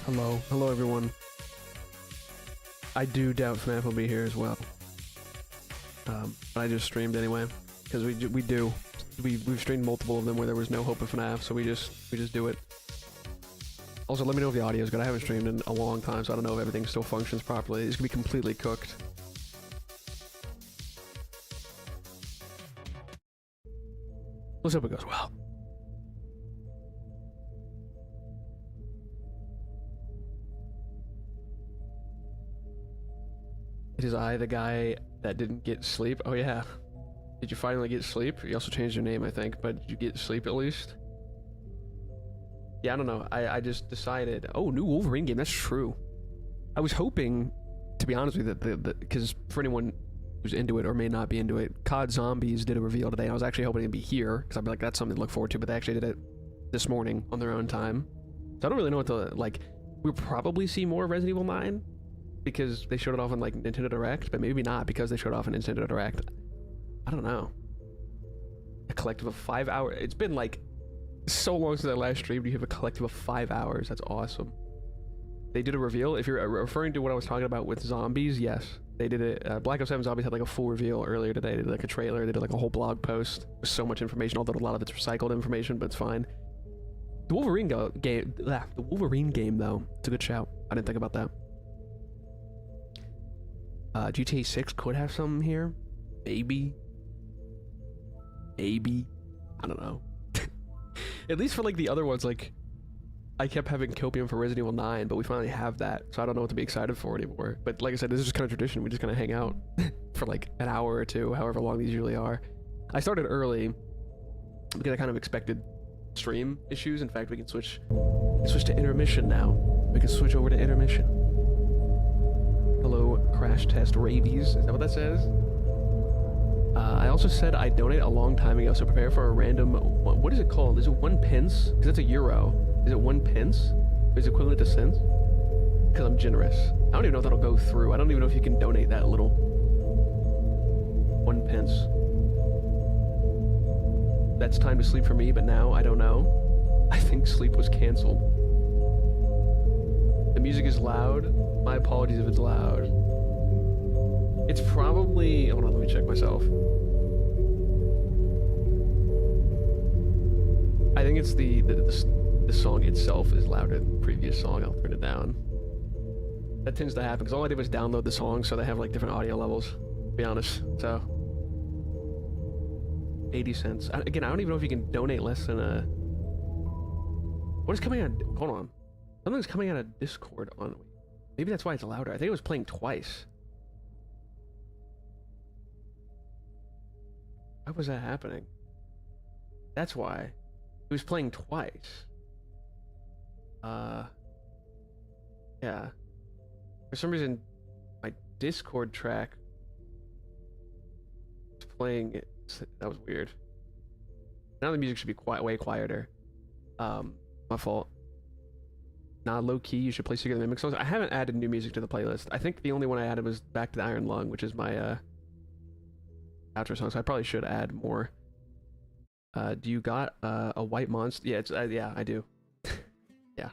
Hello everyone. I do doubt FNAF will be here as well. But I just streamed anyway, because we've streamed multiple of them where there was no hope of FNAF, so we just do it. Also, let me know if the audio is good. I haven't streamed in a long time, so I don't know if everything still functions properly. It's gonna be completely cooked. Let's hope it goes well. It is I, the guy that didn't get sleep. Oh yeah. Did you finally get sleep? You also changed your name, I think, but did you get sleep at least? Yeah, I don't know. I just decided. Oh, new Wolverine game. That's true. I was hoping, to be honest with you, that because for anyone who's into it or may not be into it, COD Zombies did a reveal today. I was actually hoping it'd be here because I'd be like, that's something to look forward to. But they actually did it this morning on their own time. So I don't really know what to like. We'll probably see more Resident Evil 9 because they showed it off on like Nintendo Direct, but maybe not because they showed it off on Nintendo Direct. I don't know. A collective of 5 hours. It's been like so long since I last streamed. You have a collective of 5 hours. That's awesome. They did a reveal. If you're referring to what I was talking about with zombies, yes, they did it. Black Ops 7 Zombies had like a full reveal earlier today. They did like a trailer. They did like a whole blog post with so much information, although a lot of it's recycled information, but it's fine. The Wolverine game though, it's a good shout. I didn't think about that. GTA 6 could have something here. Maybe. I don't know. At least for like the other ones, like I kept having Copium for Resident Evil 9, but we finally have that, so I don't know what to be excited for anymore. But like I said, this is just kind of tradition. We just kind of hang out for like an hour or two, however long these usually are. I started early because I kind of expected stream issues. In fact, we can switch to intermission now. We can switch over to intermission. Hello, crash test rabies. Is that what that says? I also said I donate a long time ago, so prepare for a random... What is it called? Is it 1 pence? Because that's a euro. Is it 1 pence? Is it equivalent to cents? Because I'm generous. I don't even know if that'll go through. I don't even know if you can donate that little. 1 pence. That's time to sleep for me, but now I don't know. I think sleep was canceled. The music is loud. My apologies if it's loud. It's probably... Hold on, let me check myself. I think it's the song itself is louder than the previous song. I'll turn it down. That tends to happen because all I did was download the song, so they have like different audio levels, to be honest. So 80 cents. Again, I don't even know if you can donate less than a... What is coming out? Hold on. Something's coming out of Discord on... Maybe that's why it's louder. I think it was playing twice. Why was that happening? That's why. It was playing twice. Yeah. For some reason, my Discord track is playing it. That was weird. Now the music should be way quieter. My fault. Nah, low key, you should play Secret of the Mimic songs. I haven't added new music to the playlist. I think the only one I added was Back to the Iron Lung, which is my outro song, so I probably should add more. Do you got a white monster? Yeah, it's yeah, I do. Yeah,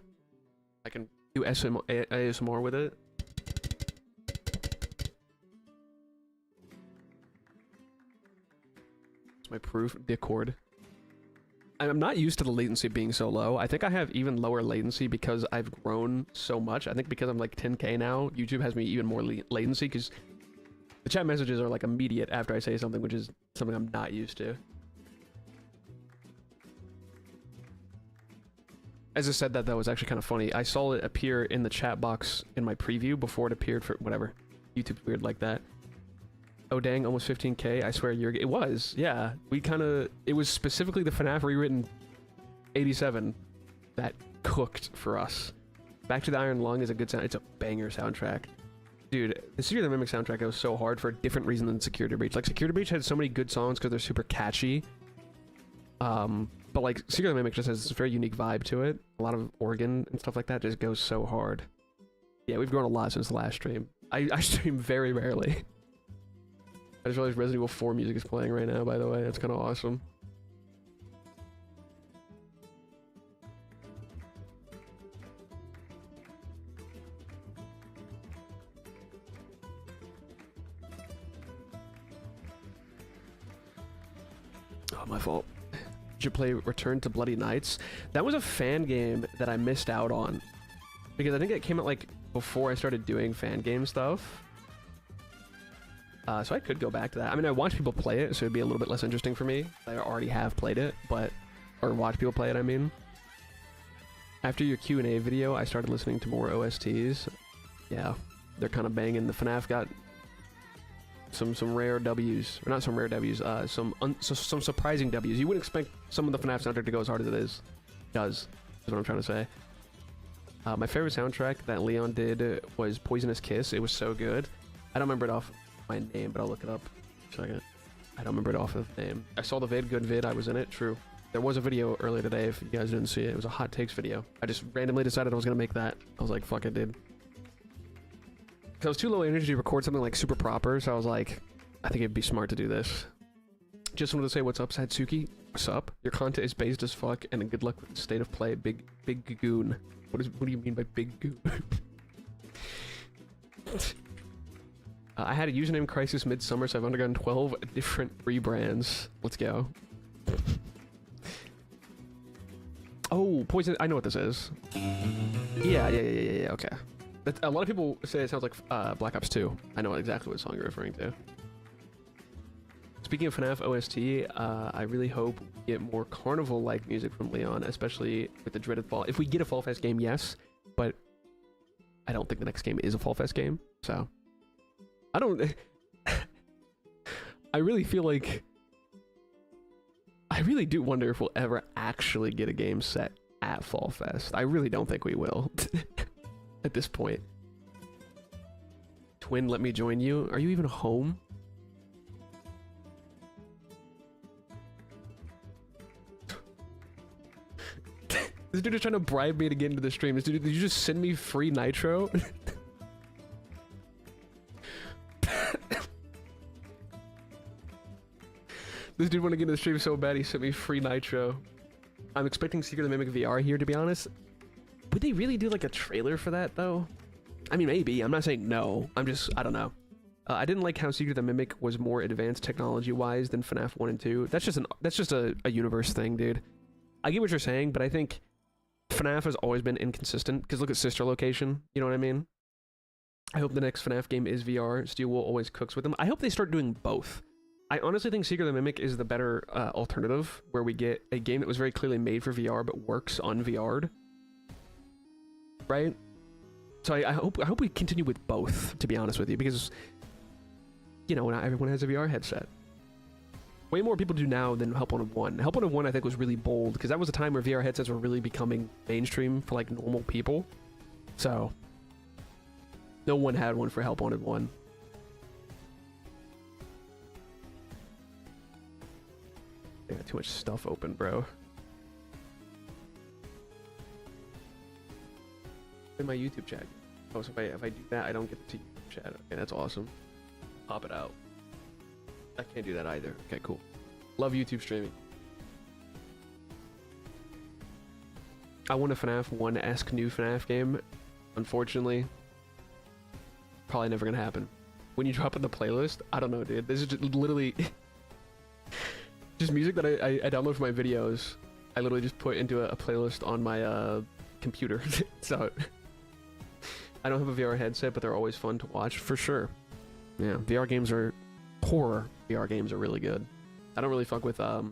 I can do ASMR with it. It's my proof. The chord. I'm not used to the latency being so low. I think I have even lower latency because I've grown so much. I think because I'm like 10K now, YouTube has me even more latency because the chat messages are like immediate after I say something, which is something I'm not used to. As I said that, though, was actually kind of funny. I saw it appear in the chat box in my preview before it appeared for whatever. YouTube's weird like that. Oh dang, almost 15K. I swear it was. Yeah, we kind of... It was specifically the FNAF rewritten 87 that cooked for us. Back to the Iron Lung is a good sound. It's a banger soundtrack. Dude, the Secret of the Mimic soundtrack goes so hard for a different reason than Security Breach. Like, Security Breach had so many good songs because they're super catchy. But like, Secret of the Mimic just has this very unique vibe to it. A lot of organ and stuff like that just goes so hard. Yeah, we've grown a lot since the last stream. I stream very rarely. I just realized Resident Evil 4 music is playing right now, by the way. That's kind of awesome. my fault. Did you play Return to Bloody Nights? That was a fan game that I missed out on. Because I think it came out like before I started doing fan game stuff. So I could go back to that. I mean, I watch people play it, so it'd be a little bit less interesting for me. I already have played it, but... Or watch people play it, I mean. After your Q&A video, I started listening to more OSTs. Yeah, they're kind of banging. The FNAF got some rare W's. Or not some rare W's, some surprising W's. You wouldn't expect some of the FNAF soundtrack to go as hard as it does what I'm trying to say. My favorite soundtrack that Leon did was Poisonous Kiss. It was so good. I don't remember it off my name, but I'll look it up. Second. I don't remember it off of the name. I saw the vid, good vid, I was in it, true. There was a video earlier today, if you guys didn't see it. It was a hot takes video. I just randomly decided I was gonna make that. I was like, fuck it, dude. Because I was too low energy to record something like super proper, so I was like, I think it'd be smart to do this. Just wanted to say what's up, Satsuki. What's up? Your content is based as fuck, and good luck with the state of play, big goon. What do you mean by big goon? I had a username crisis midsummer, so I've undergone 12 different rebrands. Let's go. Oh, Poison. I know what this is. Yeah, okay. A lot of people say it sounds like Black Ops 2. I know exactly what song you're referring to. Speaking of FNAF OST, I really hope we get more carnival-like music from Leon, especially with the dreaded fall. If we get a Fall Fest game, yes, but I don't think the next game is a Fall Fest game, so... I don't... I really feel like... I really do wonder if we'll ever actually get a game set at Fall Fest. I really don't think we will. At this point. Twin, let me join you. Are you even home? This dude is trying to bribe me to get into the stream. This dude, did you just send me free nitro? This dude wanted to get into the stream so bad he sent me free nitro. I'm expecting Secret of the Mimic VR here, to be honest. Would they really do like a trailer for that though? I mean, maybe. I'm not saying no. I don't know. I didn't like how Secret of the Mimic was more advanced technology-wise than FNAF 1 and 2. That's just a universe thing, dude. I get what you're saying, but I think FNAF has always been inconsistent, because look at Sister Location, you know what I mean? I hope the next FNAF game is VR. Steel Wool always cooks with them. I hope they start doing both. I honestly think Secret of the Mimic is the better alternative, where we get a game that was very clearly made for VR, but works on VR'd. Right? So I hope we continue with both, to be honest with you, because, you know, not everyone has a VR headset. Way more people do now than Help Wanted 1. Help Wanted 1, I think, was really bold, because that was a time where VR headsets were really becoming mainstream for, like, normal people. So, no one had one for Help Wanted 1. I got too much stuff open, bro. In my YouTube chat. Oh, so if I do that, I don't get to YouTube chat. Okay, that's awesome. Pop it out. I can't do that either. Okay, cool. Love YouTube streaming. I want a FNAF 1-esque new FNAF game. Unfortunately, probably never gonna happen. When you drop in the playlist, I don't know, dude. This is just literally just music that I download for my videos. I literally just put into a playlist on my computer. So I don't have a VR headset, but they're always fun to watch for sure. Yeah, VR games are... horror VR games are really good. I don't really fuck with a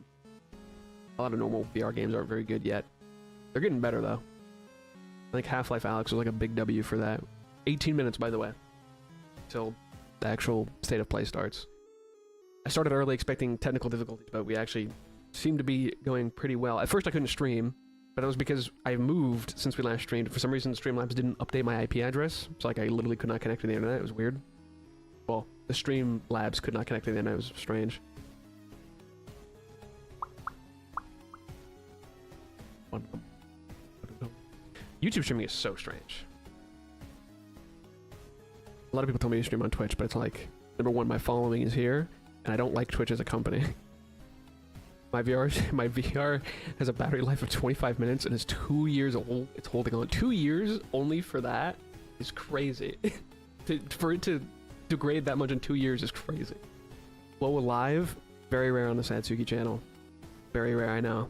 lot of normal VR games aren't very good yet. They're getting better though. I think Half-Life Alyx was like a big W for that. 18 minutes, by the way, till the actual state of play starts. I started early expecting technical difficulties, but we actually seem to be going pretty well. At first I couldn't stream, but that was because I moved since we last streamed. For some reason Streamlabs didn't update my IP address, so like I literally could not connect to the internet. It was weird. Well, the Streamlabs could not connect to the internet. It was strange. YouTube streaming is so strange. A lot of people tell me to stream on Twitch, but it's like, number one, my following is here, and I don't like Twitch as a company. My VR has a battery life of 25 minutes and is 2 years old. It's holding on. 2 years only for that is crazy. For it to degrade that much in 2 years is crazy. Low Alive, very rare on the Satsuki channel. Very rare, I know.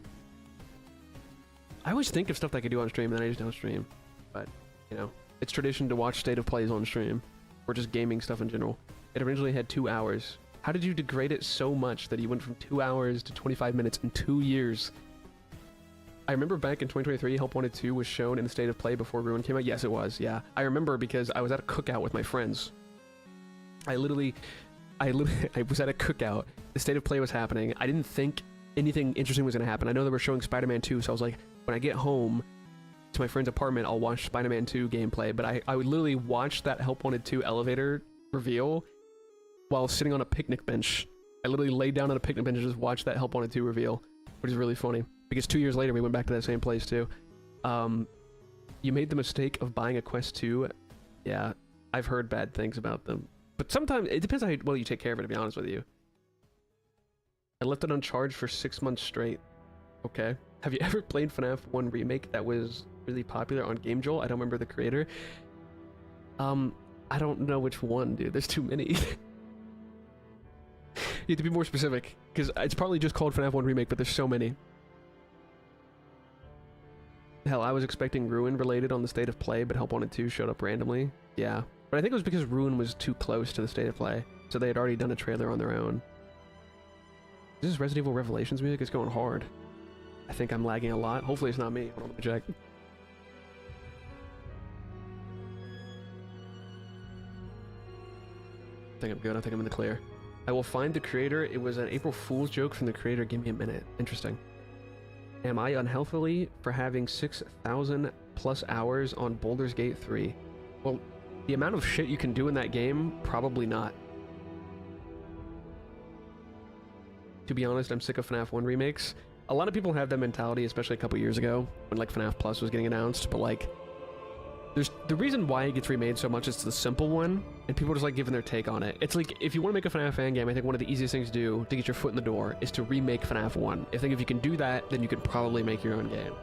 I always think of stuff that I could do on stream, and then I just don't stream. But, you know, it's tradition to watch State of Plays on stream, or just gaming stuff in general. It originally had 2 hours. How did you degrade it so much that you went from 2 hours to 25 minutes in 2 years? I remember back in 2023, Help Wanted 2 was shown in the State of Play before Ruin came out. Yes, it was, yeah. I remember because I was at a cookout with my friends. I was at a cookout. The State of Play was happening. I didn't think anything interesting was going to happen. I know they were showing Spider-Man 2, so I was like, when I get home to my friend's apartment, I'll watch Spider-Man 2 gameplay. But I would literally watch that Help Wanted 2 elevator reveal while sitting on a picnic bench. I literally laid down on a picnic bench and just watched that Help Wanted 2 reveal, which is really funny. Because 2 years later, we went back to that same place, too. You made the mistake of buying a Quest 2. Yeah, I've heard bad things about them. But sometimes, it depends on how well you take care of it, to be honest with you. I left it uncharged for 6 months straight. Okay. Have you ever played FNAF 1 Remake that was really popular on GameJolt? I don't remember the creator. I don't know which one, dude. There's too many. You have to be more specific, because it's probably just called FNAF 1 Remake, but there's so many. Hell, I was expecting Ruin related on the State of Play, but Help Wanted 2 showed up randomly. Yeah. But I think it was because Ruin was too close to the State of Play, so they had already done a trailer on their own. This is Resident Evil Revelations music. It's going hard. I think I'm lagging a lot. Hopefully it's not me. Hold on, let me check. I think I'm good. I think I'm in the clear. I will find the creator. It was an April Fool's joke from the creator. Give me a minute. Interesting. Am I unhealthily for having 6,000 plus hours on Baldur's Gate 3? Well, the amount of shit you can do in that game, probably not. To be honest, I'm sick of FNAF 1 remakes. A lot of people have that mentality, especially a couple years ago, when like FNAF Plus was getting announced, but like, there's the reason why it gets remade so much is the simple one, and people just like giving their take on it. It's like, if you want to make a FNAF fan game, I think one of the easiest things to do to get your foot in the door is to remake FNAF 1. I think if you can do that, then you can probably make your own game.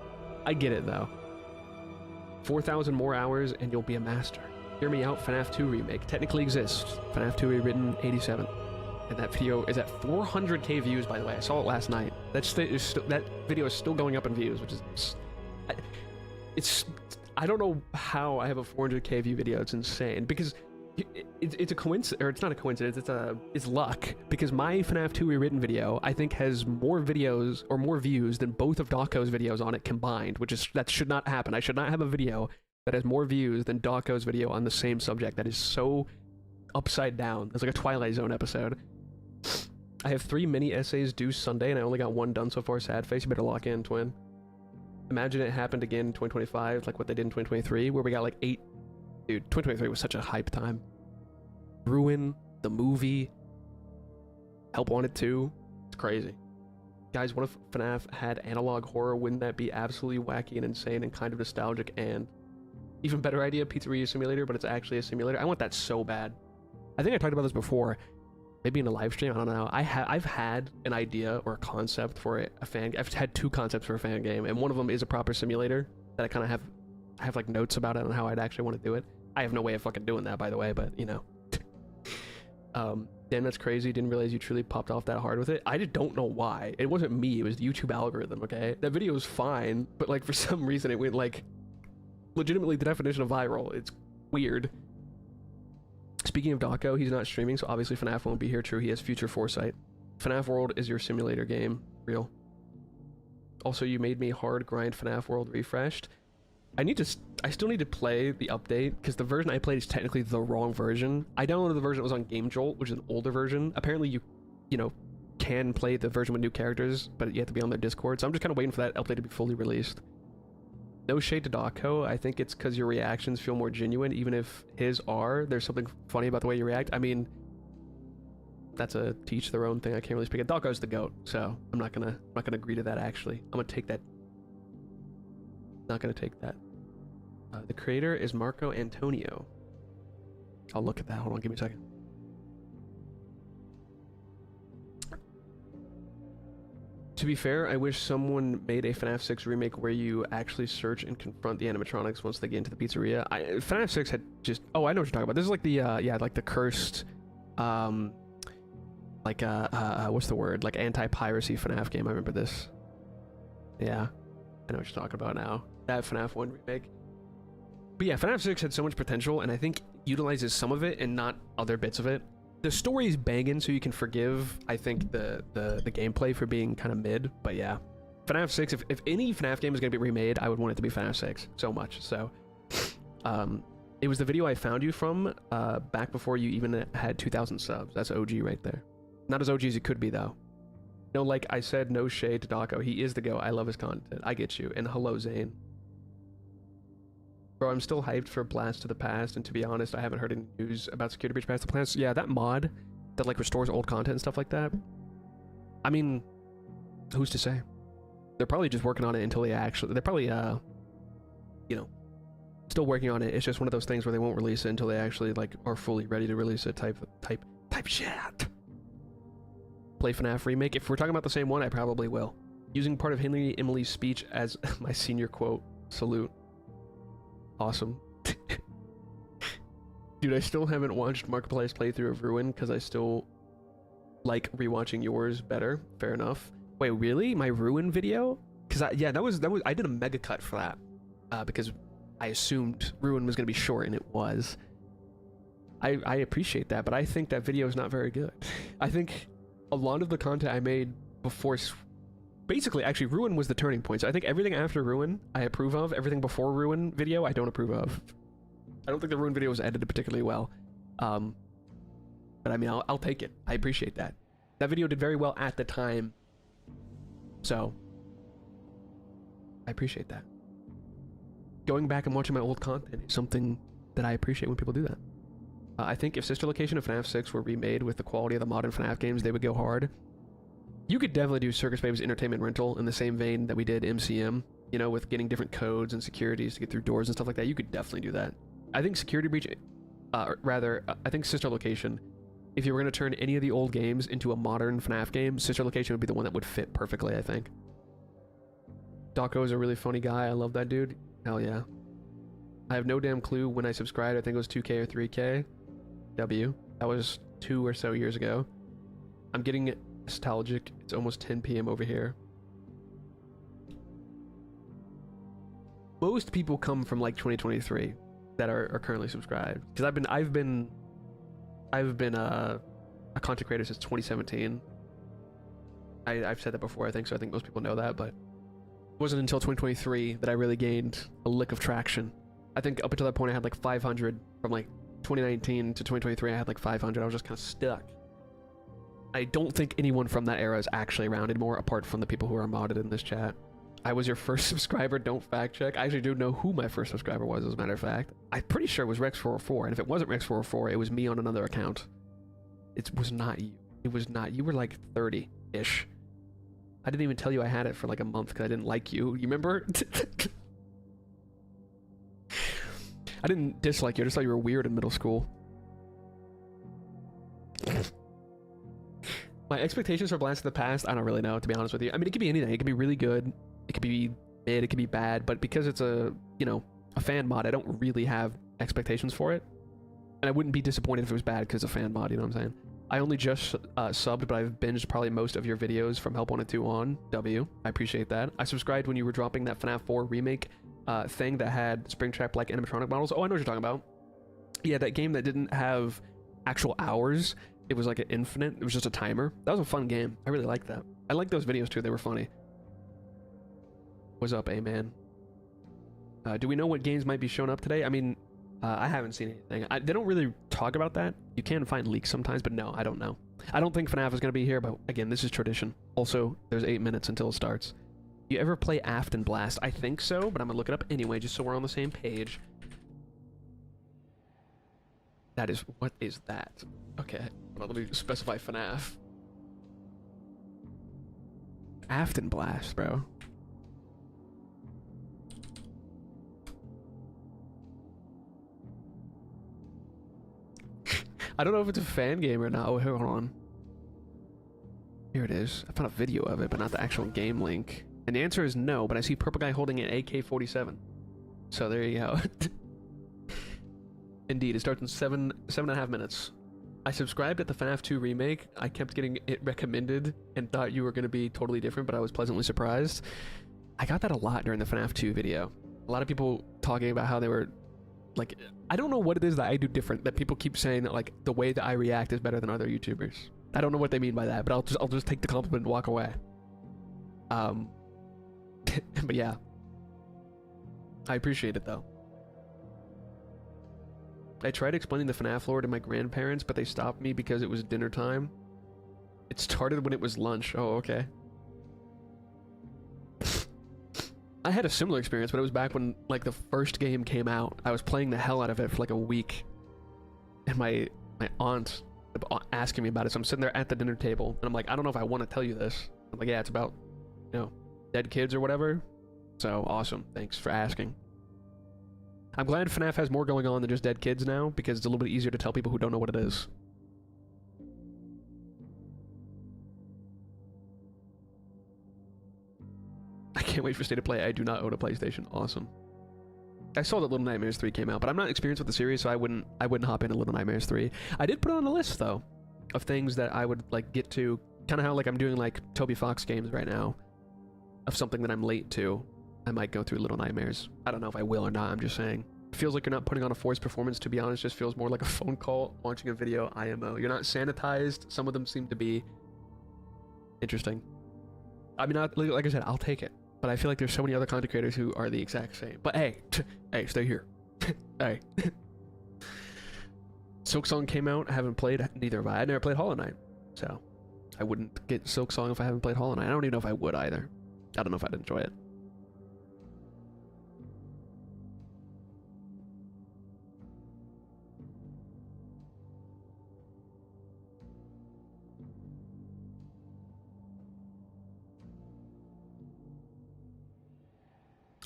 I get it though. 4,000 more hours and you'll be a master. Hear me out, FNAF 2 remake technically exists. FNAF 2 rewritten 87. And that video is at 400k views, by the way. I saw it last night. That video is still going up in views, which is... I don't know how I have a 400k view video. It's insane. Because it's a coincidence, or it's not a coincidence, it's luck. Because my FNAF 2 rewritten video, I think, has more videos, or more views, than both of Dawko's videos on it combined, that should not happen. I should not have a video that has more views than Dawko's video on the same subject. That is so upside down. It's like a Twilight Zone episode. I have 3 mini essays due Sunday, and I only got 1 done so far. Sad face. You better lock in, twin. Imagine it happened again in 2025, like what they did in 2023, where we got like 8... Dude, 2023 was such a hype time. Ruin, the movie, Help Wanted 2. It's crazy. Guys, what if FNAF had analog horror? Wouldn't that be absolutely wacky and insane and kind of nostalgic? And even better idea, Pizzeria Simulator, but it's actually a simulator. I want that so bad. I think I talked about this before. Maybe in a live stream, I don't know. I've had an idea or a concept for a fan. I've had 2 concepts for a fan game, and one of them is a proper simulator that I kind of have like notes about it on how I'd actually want to do it. I have no way of fucking doing that, by the way, but you know. Damn, that's crazy. Didn't realize you truly popped off that hard with it. I just don't know why. It wasn't me. It was the YouTube algorithm. Okay, that video was fine, but like for some reason it went like legitimately the definition of viral. It's weird. Speaking of Dawko, he's not streaming, so obviously FNAF won't be here. True, he has future foresight. FNAF World is your simulator game. Real. Also, you made me hard grind FNAF World refreshed. I still need to play the update, because the version I played is technically the wrong version. I downloaded the version that was on GameJolt, which is an older version. Apparently you know, can play the version with new characters, but you have to be on their Discord, so I'm just kind of waiting for that update to be fully released. No shade to Dawko. I think it's because your reactions feel more genuine, even if his are. There's something funny about the way you react. I mean, that's a teach their own thing. I can't really speak it. Dawko's the GOAT, so I'm not gonna agree to that. Actually, I'm gonna take that. Not gonna take that. The creator is Marco Antonio. I'll look at that. Hold on, give me a second. To be fair, I wish someone made a FNAF 6 remake where you actually search and confront the animatronics once they get into the pizzeria. FNAF 6 had just... Oh, I know what you're talking about. This is like the, yeah, like the cursed... like what's the word? Like anti-piracy FNAF game. I remember this. Yeah, I know what you're talking about now. That FNAF 1 remake. But yeah, FNAF 6 had so much potential, and I think utilizes some of it and not other bits of it. The story is banging, so you can forgive, I think, the gameplay for being kind of mid. But yeah, FNAF 6, if any FNAF game is going to be remade, I would want it to be FNAF 6 so much. So it was the video I found you from back before you even had 2,000 subs. That's OG right there. Not as OG as it could be, though. No, like I said, no shade to Daco. He is the GOAT. I love his content. I get you. And hello, Zane. Bro, I'm still hyped for Blast to the Past, and to be honest, I haven't heard any news about Security Breach Past the Past. Yeah, that mod that like restores old content and stuff like that. I mean, who's to say? They're probably just working on it until they actually... They're probably, you know, still working on it. It's just one of those things where they won't release it until they actually like are fully ready to release it. Type shit. Play FNAF remake. If we're talking about the same one, I probably will. Using part of Henry Emily's speech as my senior quote. Salute. Awesome. Dude, I still haven't watched Markiplier's playthrough of Ruin because I still like rewatching yours better. Fair enough. Wait, really? My Ruin video? Because yeah, that was I did a mega cut for that because I assumed Ruin was gonna be short, and it was. I appreciate that, but I think that video is not very good. I think a lot of the content I made before, basically, actually, Ruin was the turning point. So I think everything after Ruin, I approve of. Everything before Ruin video, I don't approve of. I don't think the Ruin video was edited particularly well. But I mean, I'll take it. I appreciate that. That video did very well at the time. So, I appreciate that. Going back and watching my old content is something that I appreciate when people do that. I think if Sister Location and FNAF 6 were remade with the quality of the modern FNAF games, they would go hard. You could definitely do Circus Baby's Entertainment Rental in the same vein that we did MCM, you know, with getting different codes and securities to get through doors and stuff like that. You could definitely do that. I think Security Breach, I think Sister Location, if you were going to turn any of the old games into a modern FNAF game, Sister Location would be the one that would fit perfectly, I think. Daco is a really funny guy. I love that dude. Hell yeah. I have no damn clue when I subscribed. I think it was 2K or 3K. W. That was 2 or so years ago. I'm getting nostalgic. It's almost 10 p.m. over here. Most people come from like 2023 that are currently subscribed, because I've been a content creator since 2017. I've said that before, I think, so I think most people know that, but it wasn't until 2023 that I really gained a lick of traction. I think up until that point I had like 500 from like 2019 to 2023. I had like 500. I was just kind of stuck. I don't think anyone from that era is actually around anymore, apart from the people who are modded in this chat. I was your first subscriber. Don't fact check. I actually do know who my first subscriber was, as a matter of fact. I'm pretty sure it was Rex404, and if it wasn't Rex404, it was me on another account. It was not you. It was not. You were like 30-ish. I didn't even tell you I had it for like a month because I didn't like you. You remember? I didn't dislike you. I just thought you were weird in middle school. My expectations for Blast of the Past, I don't really know, to be honest with you. I mean, it could be anything. It could be really good. It could be mid. It could be bad. But because it's a, you know, a fan mod, I don't really have expectations for it. And I wouldn't be disappointed if it was bad because it's a fan mod, you know what I'm saying? I only just subbed, but I've binged probably most of your videos from Help 102 on. W. I appreciate that. I subscribed when you were dropping that FNAF 4 remake thing that had Springtrap-like animatronic models. Oh, I know what you're talking about. Yeah, that game that didn't have actual hours. It was like an infinite. It was just a timer. That was a fun game. I really liked that. I liked those videos too. They were funny. What's up, A-Man? Do we know what games might be showing up today? I mean, I haven't seen anything. They don't really talk about that. You can find leaks sometimes, but no, I don't know. I don't think FNAF is going to be here, but again, this is tradition. Also, there's 8 minutes until it starts. You ever play Aft and Blast? I think so, but I'm going to look it up anyway, just so we're on the same page. That is... What is that? Okay. Well, let me specify FNAF. Aft and Blast, bro. I don't know if it's a fan game or not. Oh, hold on. Here it is. I found a video of it, but not the actual game link. And the answer is no, but I see purple guy holding an AK-47. So there you go. Indeed, it starts in seven and a half minutes. I subscribed at the FNAF 2 remake. I kept getting it recommended and thought you were going to be totally different, but I was pleasantly surprised. I got that a lot during the FNAF 2 video. A lot of people talking about how they were, like, I don't know what it is that I do different, that people keep saying that, like, the way that I react is better than other YouTubers. I don't know what they mean by that, but I'll just take the compliment and walk away. But yeah. I appreciate it, though. I tried explaining the FNAF lore to my grandparents, but they stopped me because it was dinner time. It started when it was lunch. Oh, okay. I had a similar experience, but it was back when, like, the first game came out. I was playing the hell out of it for, like, a week. And my aunt asking me about it, so I'm sitting there at the dinner table, and I'm like, I don't know if I want to tell you this. I'm like, yeah, it's about, you know, dead kids or whatever. So, awesome. Thanks for asking. I'm glad FNAF has more going on than just dead kids now, because it's a little bit easier to tell people who don't know what it is. I can't wait for State of Play. I do not own a PlayStation. Awesome. I saw that Little Nightmares 3 came out, but I'm not experienced with the series, so I wouldn't hop into Little Nightmares 3. I did put it on a list, though, of things that I would, like, get to. Kind of how, like, I'm doing, like, Toby Fox games right now, of something that I'm late to. I might go through Little Nightmares. I don't know if I will or not, I'm just saying. It feels like you're not putting on a forced performance, to be honest. Just feels more like a phone call, watching a video, IMO. You're not sanitized. Some of them seem to be interesting. I mean, like I said, I'll take it. But I feel like there's so many other content creators who are the exact same. But hey, hey, stay here. Hey. Silksong came out. I haven't played, neither have I. I never played Hollow Knight. So I wouldn't get Silksong if I haven't played Hollow Knight. I don't even know if I would either. I don't know if I'd enjoy it.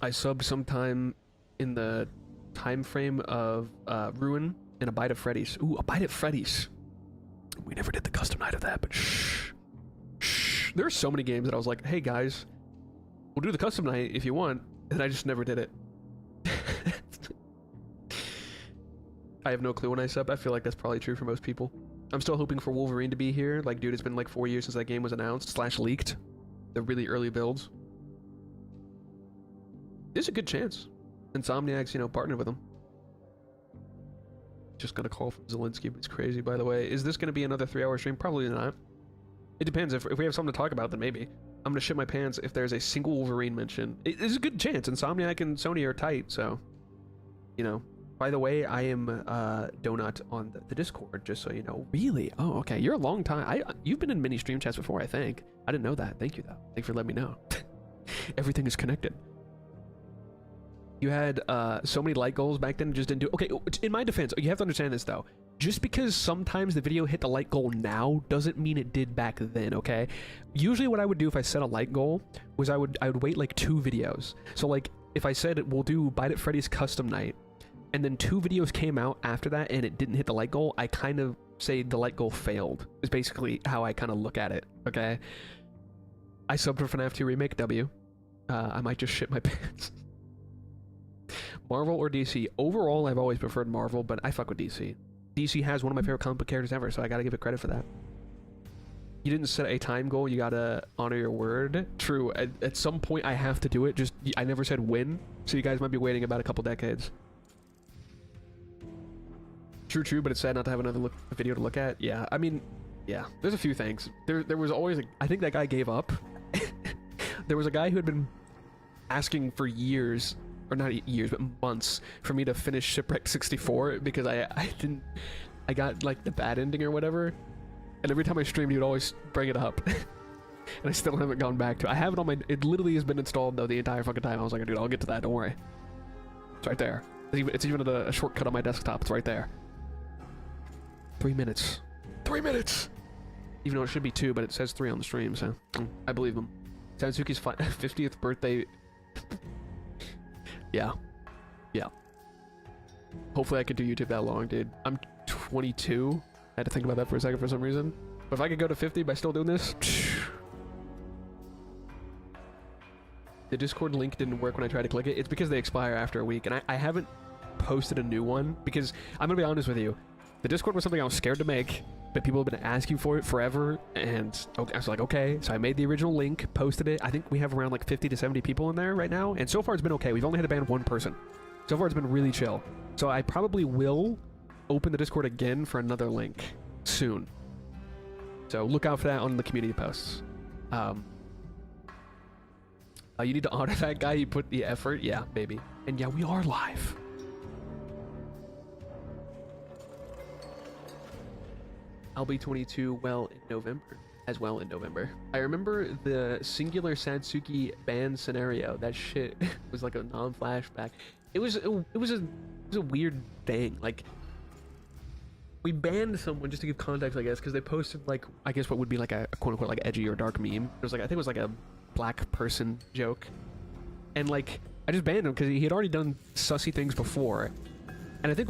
I sub sometime in the time frame of Ruin and a Bite of Freddy's. Ooh, a Bite at Freddy's. We never did the custom night of that, but shh. Shh. There are so many games that I was like, hey guys, we'll do the custom night if you want, and I just never did it. I have no clue when I sub. I feel like that's probably true for most people. I'm still hoping for Wolverine to be here. Like, dude, it's been like 4 years since that game was announced / leaked. The really early builds. There's a good chance. Insomniac's, you know, partnered with him. Just got a call from Zelensky, but it's crazy, by the way. Is this going to be another 3-hour stream? Probably not. It depends. If we have something to talk about, then maybe. I'm going to shit my pants if there's a single Wolverine mention. There's a good chance. Insomniac and Sony are tight, so... You know. By the way, I am Donut on the Discord, just so you know. Really? Oh, okay. You're a long time. You've been in many stream chats before, I think. I didn't know that. Thank you, though. Thanks for letting me know. Everything is connected. You had so many like goals back then, just didn't do. Okay, in my defense, you have to understand this though. Just because sometimes the video hit the like goal now doesn't mean it did back then. Okay, usually what I would do if I set a like goal was I would wait like 2 videos. So like if I said we'll do Bite at Freddy's custom night, and then 2 videos came out after that and it didn't hit the like goal, I kind of say the like goal failed. Is basically how I kind of look at it. Okay, I subbed for FNAF 2 remake W. I might just shit my pants. Marvel or DC? Overall, I've always preferred Marvel, but I fuck with DC. DC has one of my favorite comic book characters ever, so I gotta give it credit for that. You didn't set a time goal, you gotta honor your word. True, at some point I have to do it, just I never said when, so you guys might be waiting about a couple decades. True, but it's sad not to have another video to look at. Yeah, I mean, yeah, there's a few things. There was always, I think that guy gave up. There was a guy who had been asking for years, or not years, but months, for me to finish Shipwreck 64 because I got like the bad ending or whatever, and every time I streamed he would always bring it up. And I still haven't gone back to it. I have it on my, it literally has been installed though the entire fucking time. I was like, dude, I'll get to that, don't worry. It's right there. It's even a shortcut on my desktop. It's right there. 3 minutes. 3 minutes! Even though it should be 2, but it says 3 on the stream, so I believe him. Sansuki's 50th birthday. Yeah. Hopefully I could do YouTube that long, dude. I'm 22. I had to think about that for a second for some reason. But if I could go to 50 by still doing this... The Discord link didn't work when I tried to click it. It's because they expire after a week, and I haven't posted a new one, because I'm gonna be honest with you. The Discord was something I was scared to make, but people have been asking for it forever, and okay, I was like, okay. So I made the original link, posted it. I think we have around like 50 to 70 people in there right now, and so far it's been okay. We've only had to ban one person. So far it's been really chill. So I probably will open the Discord again for another link soon. So look out for that on the community posts. You need to honor that guy. He put the effort. Yeah, baby. And yeah, we are live. I'll be 22 as well in November. I remember the singular Satsuki ban scenario. That shit was like a non-flashback. It was a weird thing. Like, we banned someone, just to give context, I guess, because they posted like, I guess what would be like a quote unquote like edgy or dark meme. It was like, I think it was like a black person joke, and like I just banned him because he had already done sussy things before. And I think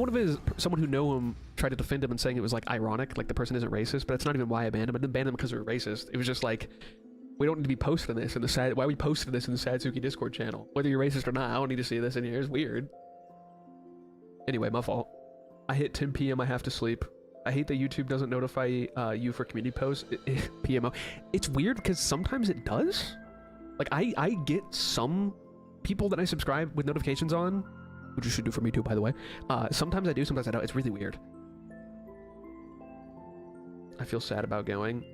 someone who know him tried to defend him and saying it was like ironic, like the person isn't racist, but that's not even why I banned him. I didn't ban him because we were racist. It was just like, we don't need to be posting this in the why are we posting this in the Satsuki Discord channel? Whether you're racist or not, I don't need to see this in here. It's weird. Anyway, my fault. I hit 10 p.m. I have to sleep. I hate that YouTube doesn't notify you for community posts. PMO. It's weird because sometimes it does. Like I get some people that I subscribe with notifications on, which you should do for me too, by the way. Sometimes I do, sometimes I don't. It's really weird. I feel sad about going.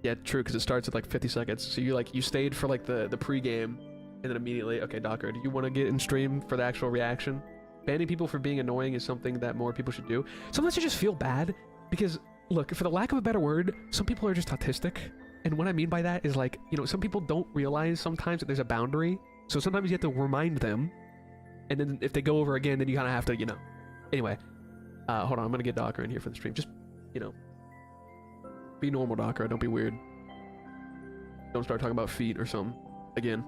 Yeah, true, because it starts at like 50 seconds. So you stayed for like the pre-game, and then immediately, okay, Docker, do you want to get in stream for the actual reaction? Banning people for being annoying is something that more people should do. Sometimes I just feel bad because, look, for the lack of a better word, some people are just autistic. And what I mean by that is, like, you know, some people don't realize sometimes that there's a boundary. So sometimes you have to remind them. And then if they go over again, then you kind of have to, you know. Anyway, hold on, I'm going to get Docker in here for the stream. Just, you know, be normal, Docker. Don't be weird. Don't start talking about feet or something again.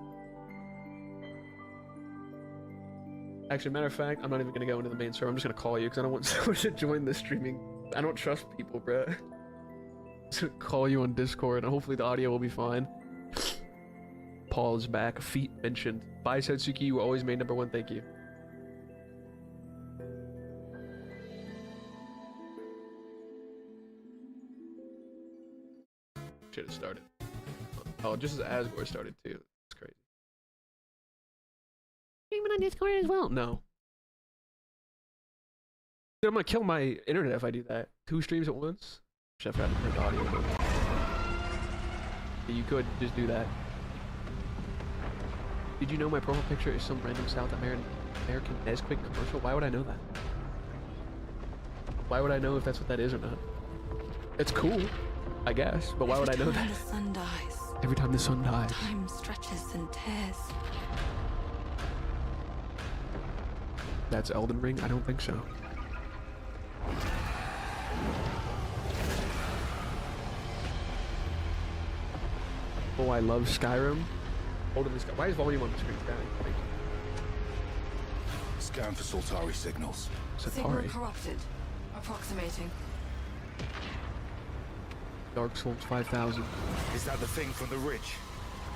Actually, matter of fact, I'm not even going to go into the main server. I'm just going to call you because I don't want someone to join the streaming. I don't trust people, bro. I'm just going to call you on Discord and hopefully the audio will be fine. Paul is back. Feet mentioned. Bye, Satsuki. You were always made #1. Thank you. Should have started. Oh, just as Asgore started too. It's crazy. Streaming on Discord as well? No. Dude, I'm gonna kill my internet if I do that. 2 streams at once? Chef had to turn the audio down. You could just do that. Did you know my profile picture is some random South American Nesquik commercial? Why would I know that? Why would I know if that's what that is or not? It's cool, I guess, but why would I know that? The sun dies. Every time the sun dies. Time stretches and tears. That's Elden Ring? I don't think so. Oh, I love Skyrim. Hold on, this guy. Why is volume on the screen down? Thank you. Scan for Soltari signals. Signal Soltari. corrupted. Approximating. Dark Souls 5000. Is that the thing from the ridge?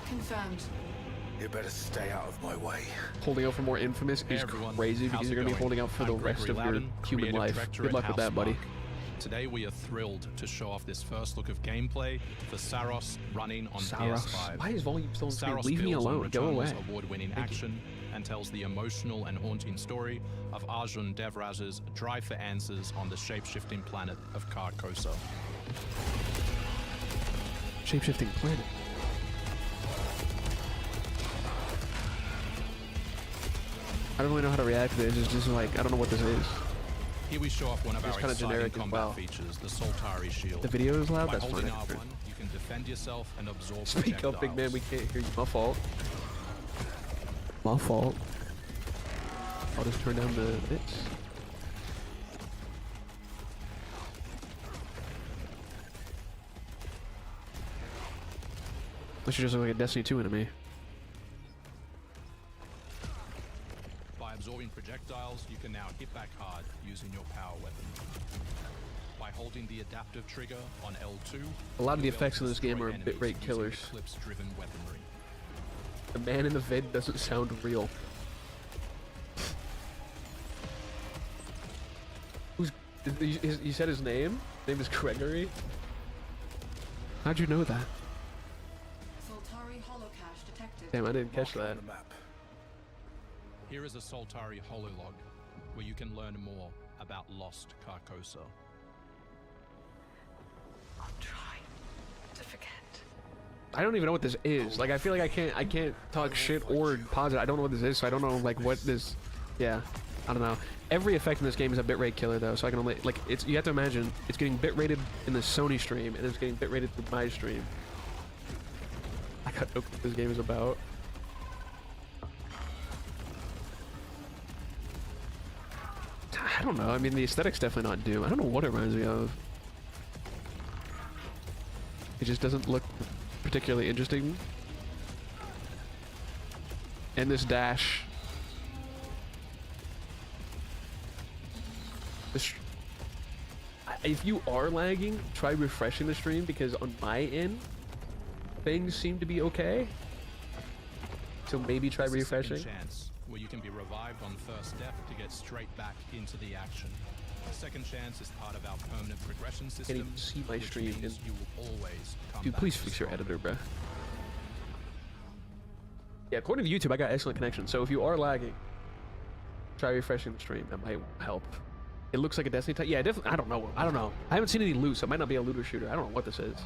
Confirmed. You better stay out of my way. Holding out for more Infamous is crazy because you're going to be holding out for the rest of your human life. Good luck with that, buddy. Today we are thrilled to show off this first look of gameplay for Saros running on PS5. Why is volume still on screen? Saros Leave me builds on alone. Go away. Returnal's award-winning action and tells the emotional and haunting story of Arjun Devraz's drive for answers on the shape-shifting planet of Carcosa. Shape-shifting planet. I don't really know how to react to this. It's just like, I don't know what this is. Here we show off one of our kinda exciting generic as combat well. features, the Soltari Shield. The video is loud? By That's fine. holding R1, you can defend yourself and absorb Speak up, big man. We can't hear you. My fault. My fault. I'll just turn down the bits. This should just look like a Destiny 2 enemy. By absorbing projectiles, you can now hit back hard using your power weapon. By holding the adaptive trigger on L2, A lot of the you'll be able effects in to this game destroy are enemies bitrate using killers. Eclipse-driven weaponry. The man in the vid doesn't sound real. You said his name? His name is Gregory? How'd you know that? Soltari holocache detected. Damn, I didn't catch Mark it that. on the map. Here is a Soltari hololog, where you can learn more about lost Carcosa. I'll try to forget. I don't even know what this is. Like, I feel like I can't talk shit or pause it. I don't know what this is, so I don't know, like, what this... Yeah, I don't know. Every effect in this game is a bitrate killer, though, so I can only... Like, it's... You have to imagine, it's getting bitrated in the Sony stream, and it's getting bitrated through my stream. I got no clue what this game is about. I don't know. I mean, the aesthetic's definitely not Doom. I don't know what it reminds me of. It just doesn't look particularly interesting. And this dash. If you are lagging, try refreshing the stream, because on my end, things seem to be okay. So maybe try There's a second refreshing. chance where you can be revived on first death to get straight back into the action. The second chance is part of our permanent progression system. Can't even see my which stream, means and- you will always come Dude, back please fix your stronger. editor, bruh. Yeah, according to YouTube, I got excellent connection. So if you are lagging, try refreshing the stream. That might help. It looks like a Destiny type. Yeah, definitely. I don't know. I don't know. I haven't seen any loot, so it might not be a looter shooter. I don't know what this is.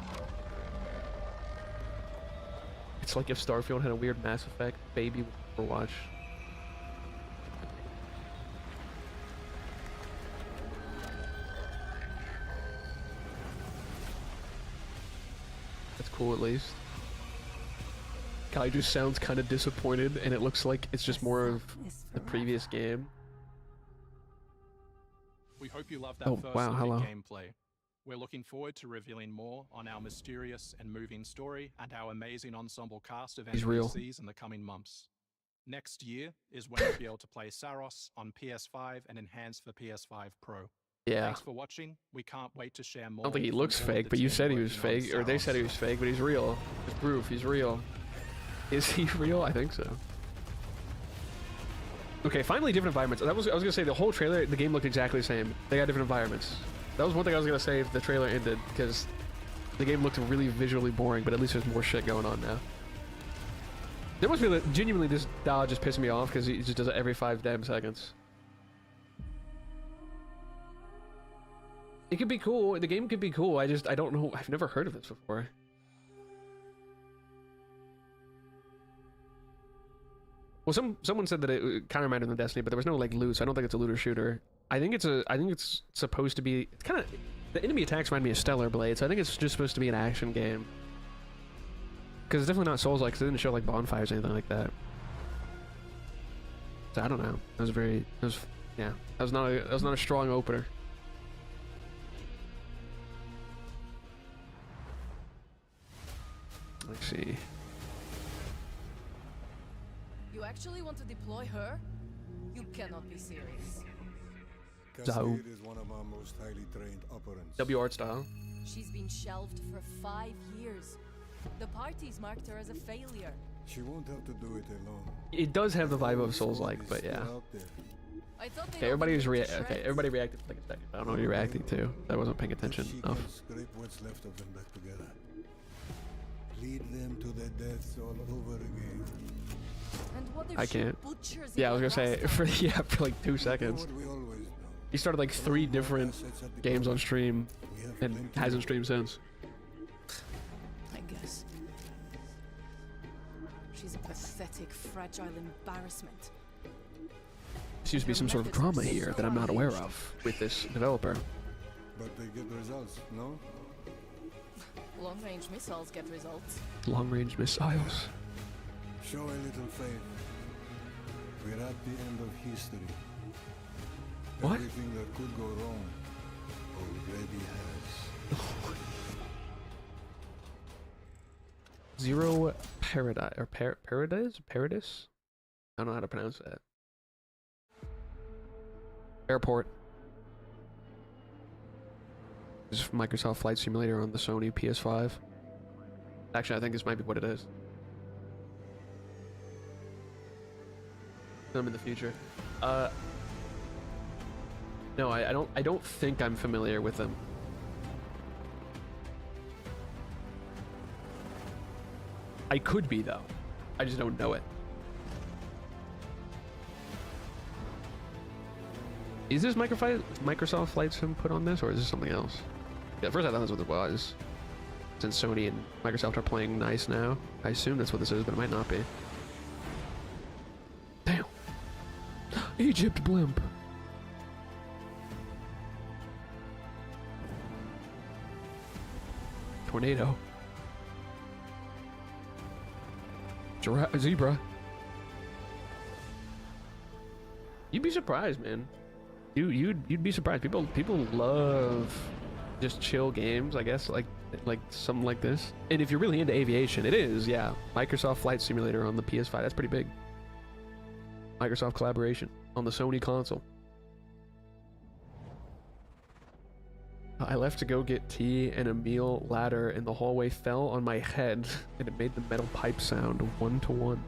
It's like if Starfield had a weird Mass Effect baby with Overwatch. That's cool, at least. Kai just sounds kind of disappointed, and it looks like it's just more of the previous game. We hope you loved that Oh, first wow, look hello. at gameplay. We're looking forward to revealing more on our mysterious and moving story and our amazing ensemble cast of He's real. NPCs in the coming months. Next year is when we'll be able to play Saros on PS5 and enhanced for PS5 Pro. Yeah. Thanks for watching. We can't wait to share more. I don't think he from looks all of fake, the but you team said he was working on fake, or they said he Saros. was fake, but he's real. There's proof, he's real. Is he real? I think so. Okay, finally different environments. I was gonna say the whole trailer, the game looked exactly the same. They got different environments. That was one thing I was gonna say if the trailer ended, because the game looked really visually boring, but at least there's more shit going on now. There must be like, genuinely this dial just pissing me off because he just does it every 5 damn seconds. It could be cool. The game could be cool. I don't know. I've never heard of this before. Well, someone said that it kind of reminded them of Destiny, but there was no like loot, so I don't think it's a looter shooter. I think it's supposed to be. It's kind of the enemy attacks remind me of Stellar Blade, so I think it's just supposed to be an action game. Because it's definitely not Souls-like, because it didn't show like bonfires or anything like that. So I don't know. Yeah. That was not a strong opener. Let's see. You actually want to deploy her? You cannot be serious. Zao. Cascade is one of our most highly trained operants. W art style. She's been shelved for 5 years. The parties marked her as a failure. She won't have to do it alone. It does have the vibe of This Souls-like, world but is yeah. still out there. I thought they Okay, all went to okay, shreds. everybody reacted for like a second. I don't know what you're reacting to. I wasn't paying attention She enough. can scrape what's left of them back together. Lead them to their deaths all over again. And what if I she can't. butchers Yeah, I was even gonna say Rasta? for like 2 Do seconds. what we always do. He started like 3 different games on stream We have and plenty hasn't of- streamed since. I guess. She's a pathetic, fragile embarrassment. There seems to be some sort of drama here that I'm not aware of with this developer. But they get results, no? Long-range missiles get results. Long-range missiles. Show a little faith. We're at the end of history. What? Everything that could go wrong already has. Zero Paradise or Paradise? Paradise? I don't know how to pronounce that. Airport. This is Microsoft Flight Simulator on the Sony PS5. Actually, I think this might be what it is. I'm in the future. No, I don't think I'm familiar with them. I could be though. I just don't know it. Is this Microsoft Flight Sim put on this, or is this something else? Yeah, at first I thought that's what it was. Since Sony and Microsoft are playing nice now, I assume that's what this is, but it might not be. Damn. Egypt blimp. Tornado. Zebra. You'd be surprised, man. You'd be surprised. People love just chill games, I guess, like something like this. And if you're really into aviation, it is, yeah. Microsoft Flight Simulator on the PS5, that's pretty big. Microsoft collaboration on the Sony console. I left to go get tea and a meal ladder, and the hallway fell on my head, and it made the metal pipe sound 1-to-1.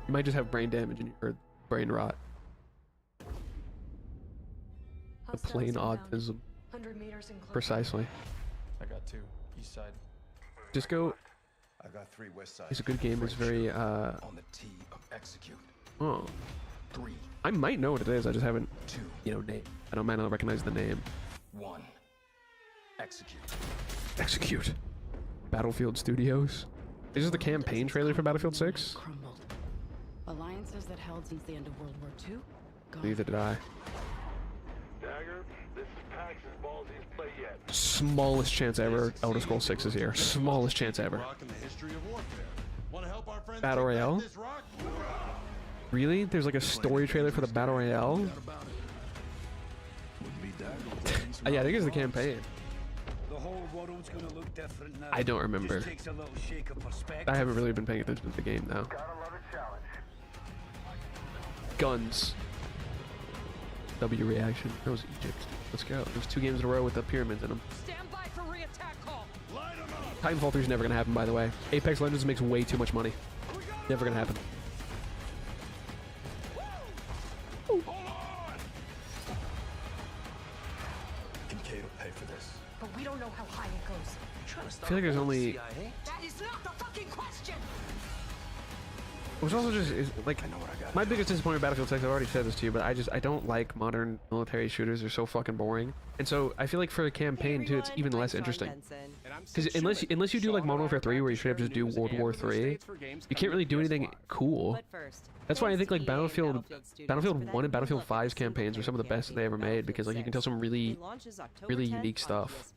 You might just have brain damage and you heard brain rot. The plain autism. 100 meters in close. Precisely. I got 2. East side. Just go. I got 3 west side. It's a good game. It's very on the T of execute. Oh. 3. I might know what it is. I just haven't, 2. you know, name. I might not recognize the name. 1. Execute. Execute. Battlefield Studios. Is this the campaign trailer for Battlefield 6? Crumbled. Alliances that held since the end of World War II? Gone. Neither did I. Dagger, this is PAX's ballsiest play yet. Smallest chance ever Elder Scrolls 6 is here. Smallest chance ever. Rock in the history of warfare. Want to help our friends Battle take back Royale? this rock? Really? There's like a story trailer for the Battle Royale? Wouldn't be Dagger. Yeah, I think it's the campaign. The whole world's gonna look different now. I don't remember. Just takes a little shake of perspective. I haven't really been paying attention to the game now. Gotta love a challenge. Guns. W reaction. That was Egypt. Let's go. There's 2 games in a row with the pyramids in them. Stand by for re-attack call. Light 'em up. Titanfall 3 is never gonna happen, by the way. Apex Legends makes way too much money. Never gonna happen. Hold on. Kincaid will pay for this. But we don't know how high it goes. I feel like there's only. That is not the fucking question! It was also just like my biggest disappointment with Battlefield 6. I've already said this to you, but I don't like modern military shooters. They're so fucking boring. And so I feel like for a campaign too, it's even less interesting. Because unless you do like Modern Warfare 3, where you should have just do World War 3, you can't really do anything cool. That's why I think like Battlefield 1 and Battlefield 5's campaigns are some of the best that they ever made, because like you can tell some really unique stuff.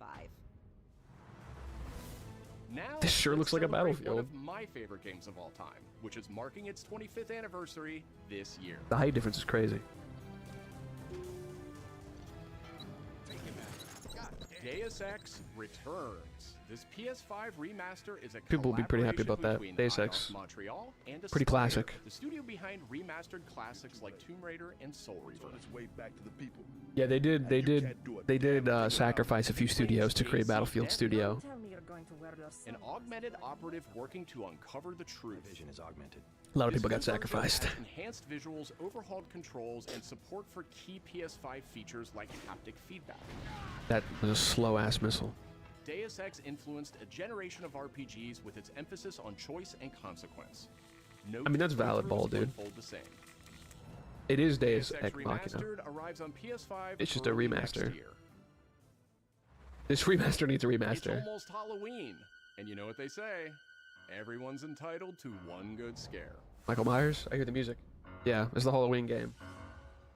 Now, This sure let's looks like a celebrate Battlefield. One of my favorite games of all time, which is marking its 25th anniversary this year. The height difference is crazy. Deus Ex returns. This PS5 remaster is a People will be pretty happy about that. collaboration Deus between Ex. Eidos Montreal and Pretty Aspyr, classic. The studio behind remastered classics like Tomb Raider and Soul Reaver. On its way back to the people. Yeah, they did sacrifice a few studios to create Battlefield Studio. An augmented operative working to uncover the truth. Vision is augmented. A lot of This people got new version sacrificed. has Enhanced visuals, overhauled controls, and support for key PS5 features like haptic feedback. That was a slow ass missile. Deus Ex influenced a generation of RPGs with its emphasis on choice and consequence. No I mean, that's two valid playthroughs ball, dude. unfold the same. It is Deus Deus Ex Ex Machina. Remastered arrives on PS5 It's just a early next remaster. year. This remaster needs a It's remaster. almost Halloween, and you know what they say: everyone's entitled to one good scare. Michael Myers? I hear the music. Yeah, it's the Halloween game.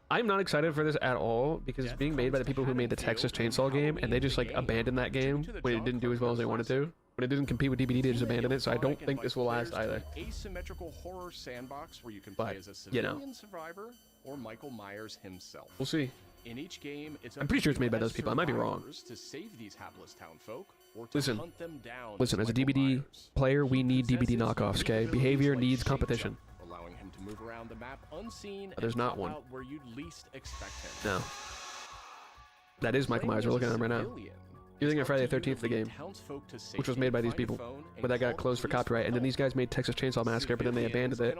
I'm not excited for this at all, because it's being made by the people who made the Texas Chainsaw game, and they just like abandoned that game when it didn't do as well as they wanted to. When it didn't compete with DBD, they just abandoned it, so I don't think this will last either. Asymmetrical horror sandbox where you can But, play as a you know. civilian survivor or Michael Myers himself. We'll see. In each game, it's I'm pretty sure it's made by those people. I might be wrong. to save these hapless townfolk or to Listen, hunt them down. Listen, as a Michael DBD Myers. player, we need DBD Possesses knockoffs, okay? abilities Behavior like needs shape competition. jump, allowing him to move around the map unseen But there's and not pop one. out where you'd least expect him. No. That is Michael Playing Myers we're as looking a at him right now. civilian You're thinking of Friday the 13th, the game, which was made by these people, but that got closed for copyright. And then these guys made Texas Chainsaw Massacre, but then they abandoned it.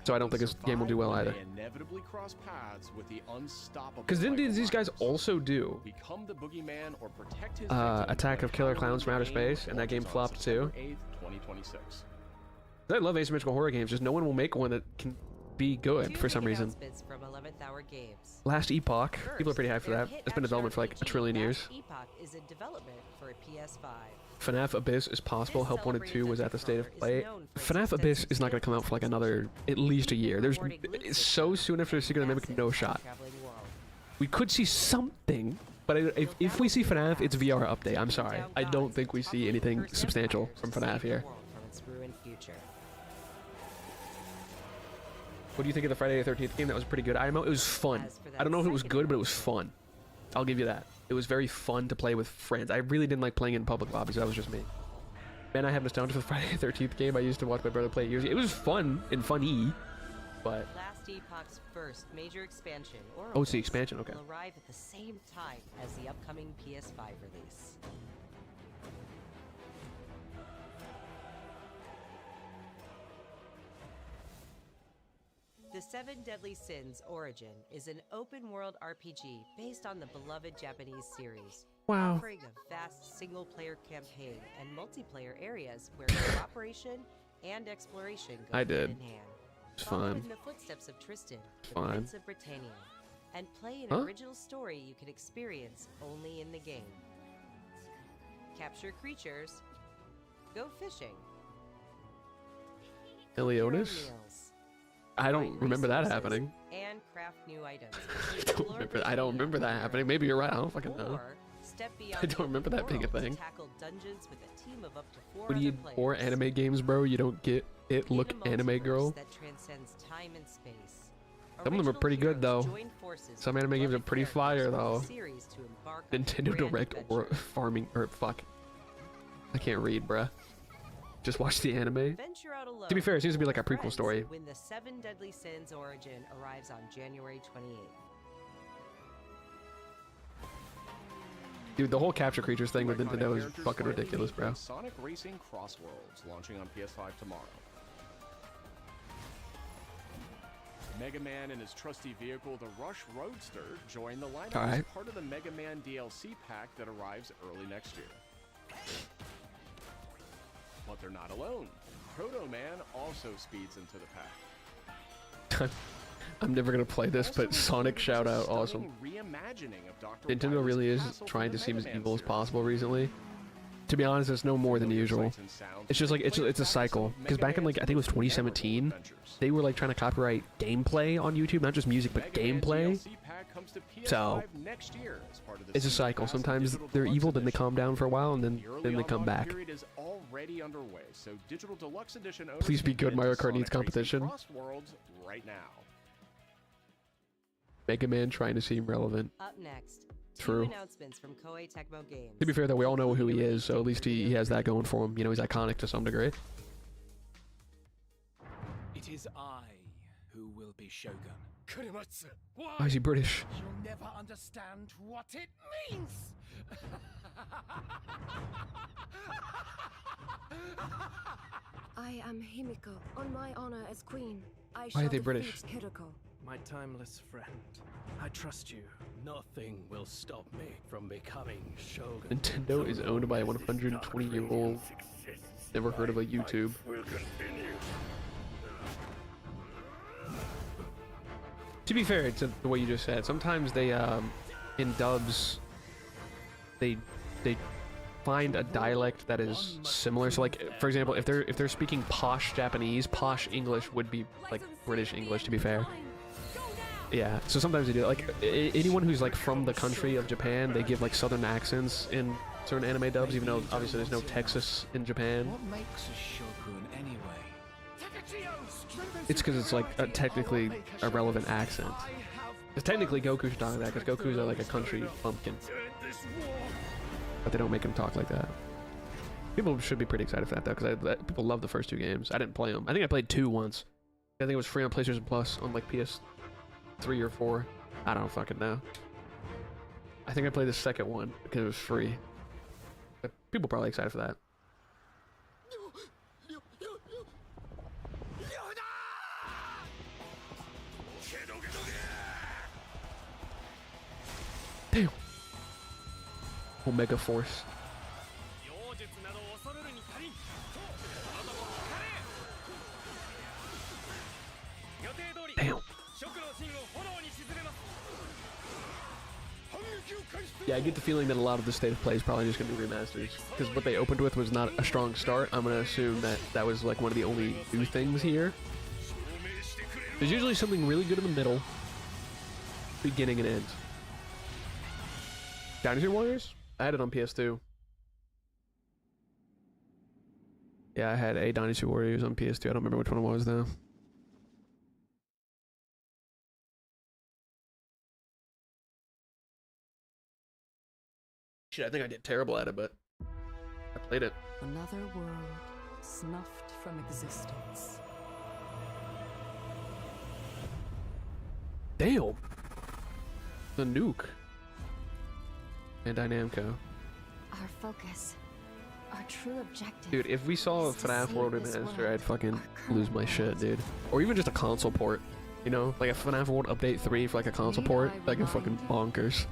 So I don't think this game will do well either. Because didn't these guys also do Attack of Killer Clowns from Outer Space, and that game flopped too? I love asymmetrical horror games, just no one will make one that can be good for some reason. From 11th Hour Games. Last Epoch, people are pretty hyped for that. It's been in development for like a trillion years. Epoch is in development for a PS5. FNAF Abyss is possible. Help Wanted 2 was at the state of play. FNAF Abyss is not going to come out for like another, at least a year. It's so soon after Secret of the Mimic, no shot. We could see something, but if we see FNAF, it's VR update. I'm sorry. I don't think we see anything substantial from FNAF here. What do you think of the Friday the 13th game? That was pretty good. It was fun. I don't know if it was good, but it was fun. I'll give you that. It was very fun to play with friends. I really didn't like playing in public lobbies. That was just me. Man, I have nostalgia for the Friday the 13th game. I used to watch my brother play it years ago. It was fun and funny, but... Last Epoch's first major expansion, or oh, it's the expansion, okay. will arrive at the same time as the upcoming PS5 release. The Seven Deadly Sins Origin is an open-world RPG based on the beloved Japanese series, offering a vast single-player campaign and multiplayer areas where cooperation and exploration go hand in hand. It's Follow fun. in the footsteps of Tristan, the Fine. Prince of Britannia, and play an original story you can experience only in the game. Capture creatures, go fishing. Elionis? I don't remember that happening. And craft new items. I don't remember that happening. Maybe you're right. I don't fucking know. I don't remember that being a thing. What do you need more anime games, bro? You don't get it. Look, anime girl. Some of them are pretty good though. Some anime games are pretty fire though. Nintendo Direct or farming or fuck. I can't read, bruh. Just watch the anime. To be fair, it seems to be like a prequel story. When the Seven Deadly Sins Origin arrives on January 28th. Dude, the whole capture creatures thing with Nintendo is fucking ridiculous, bro. Sonic Racing Crossworlds launching on PS5 tomorrow. Mega Man and his trusty vehicle, the Rush Roadster, join the lineup as part of the Mega Man DLC pack that arrives early next year. But they're not alone. Proto Man also speeds into the pack. I'm never gonna play this, but Sonic shout out, awesome. Nintendo really is trying to seem as evil as possible recently. To be honest, it's no more than usual. It's just like it's a cycle. Because back in like I think it was 2017, they were like trying to copyright gameplay on YouTube, not just music but gameplay. So it's a cycle. Sometimes they're evil, then they calm down for a while, and then they come back. Please be good. Mario Kart needs competition. Mega Man trying to seem relevant. Up next, True. announcements from Koei Tecmo Games. To be fair, though, we all know who he is, so at least he has that going for him. You know, he's iconic to some degree. It is I who will be Shogun. Kurimatsu. Why is he British? You'll never understand what it means. I am Himiko. On my honor as queen, I Why shall are they British? defeat Kiriko. My timeless friend, I trust you. Nothing will stop me from becoming Shogun. Nintendo is owned by a 120-year-old. Never heard of a YouTube. To be fair to the way you just said, sometimes they in dubs they find a dialect that is similar. So like for example, if they're speaking posh Japanese, posh English would be like British English, to be fair. Yeah, so sometimes they do that. Like anyone who's like from the country of Japan, they give like southern accents in certain anime dubs, even though obviously there's no Texas in Japan. What makes a Shogun anyway? It's because it's like technically a relevant accent. Because technically Goku should talk like that, because Goku's like a country bumpkin. But they don't make him talk like that. People should be pretty excited for that though, because people love the first two games. I didn't play them. I think I played 2 once. I think it was free on PlayStation Plus on like PS3 or 4. I don't fucking know. I think I played the second one because it was free. But people are probably excited for that. Damn. Omega Force. Damn. Yeah, I get the feeling that a lot of the state of play is probably just going to be remasters. Because what they opened with was not a strong start. I'm going to assume that that was like one of the only new things here. There's usually something really good in the middle, beginning and end. Dynasty Warriors? I had it on PS2. Yeah, I had a Dynasty Warriors on PS2. I don't remember which one it was though. Shit, I think I did terrible at it, but I played it. Another world snuffed from existence. Damn! The nuke. And Namco. Our focus, our true objective. Dude, if we saw a FNAF World Remaster, I'd fucking lose my shit, dude. Or even just a console port. You know? Like a FNAF World Update 3 for like a console port. Like a fucking bonkers.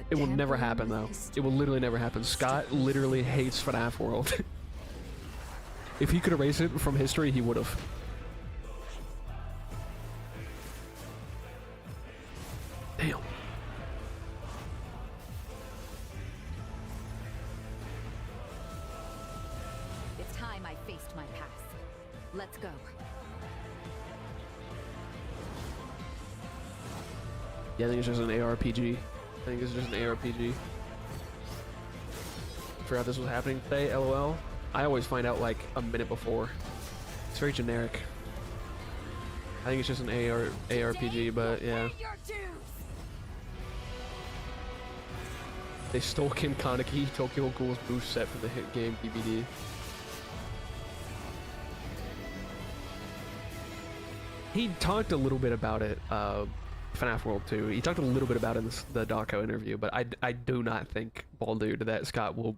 It will never happen though. It will literally never happen. Scott literally hates FNAF World. If he could erase it from history, he would have. Damn. It's time I faced my past. Let's go. Yeah, I think it's just an ARPG. I think it's just an ARPG. Forgot this was happening today, LOL. I always find out like a minute before. It's very generic. I think it's just an ARPG, but yeah. They stole Kim Kaneki, Tokyo Ghoul's boost set from the hit game DVD. He talked a little bit about it, FNAF World 2. He talked a little bit about it in the Darko interview, but I do not think, Baldur, that Scott will...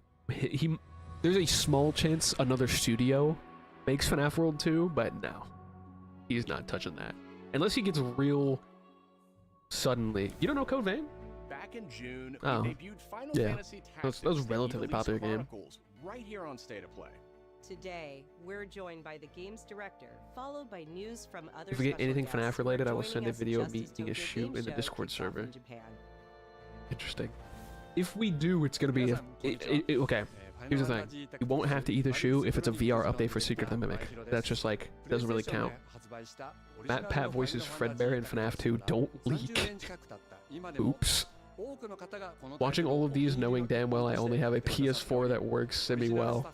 There's a small chance another studio makes FNAF World 2, but no. He's not touching that. Unless he gets real suddenly. You don't know Code Vein? Back in June, Oh. we debuted Final Yeah. Fantasy That was a Tactics: The relatively Ylisse popular game. Chronicles, right here on State of Play. Today, we're joined by the game's director, followed by news from other If we get special anything guests FNAF who are related, I will joining send a us video at of me Justice eating a Tokyo shoot Game in the Show Discord kicked off server. in Japan. Interesting. If we do, it's gonna be okay. Here's the thing: you won't have to eat the shoe if it's a VR update for Secret of the Mimic. That's just like doesn't really count. Matt Pat voices Fredbear in FNAF 2. Don't leak. Oops. Watching all of these, knowing damn well I only have a PS4 that works semi-well.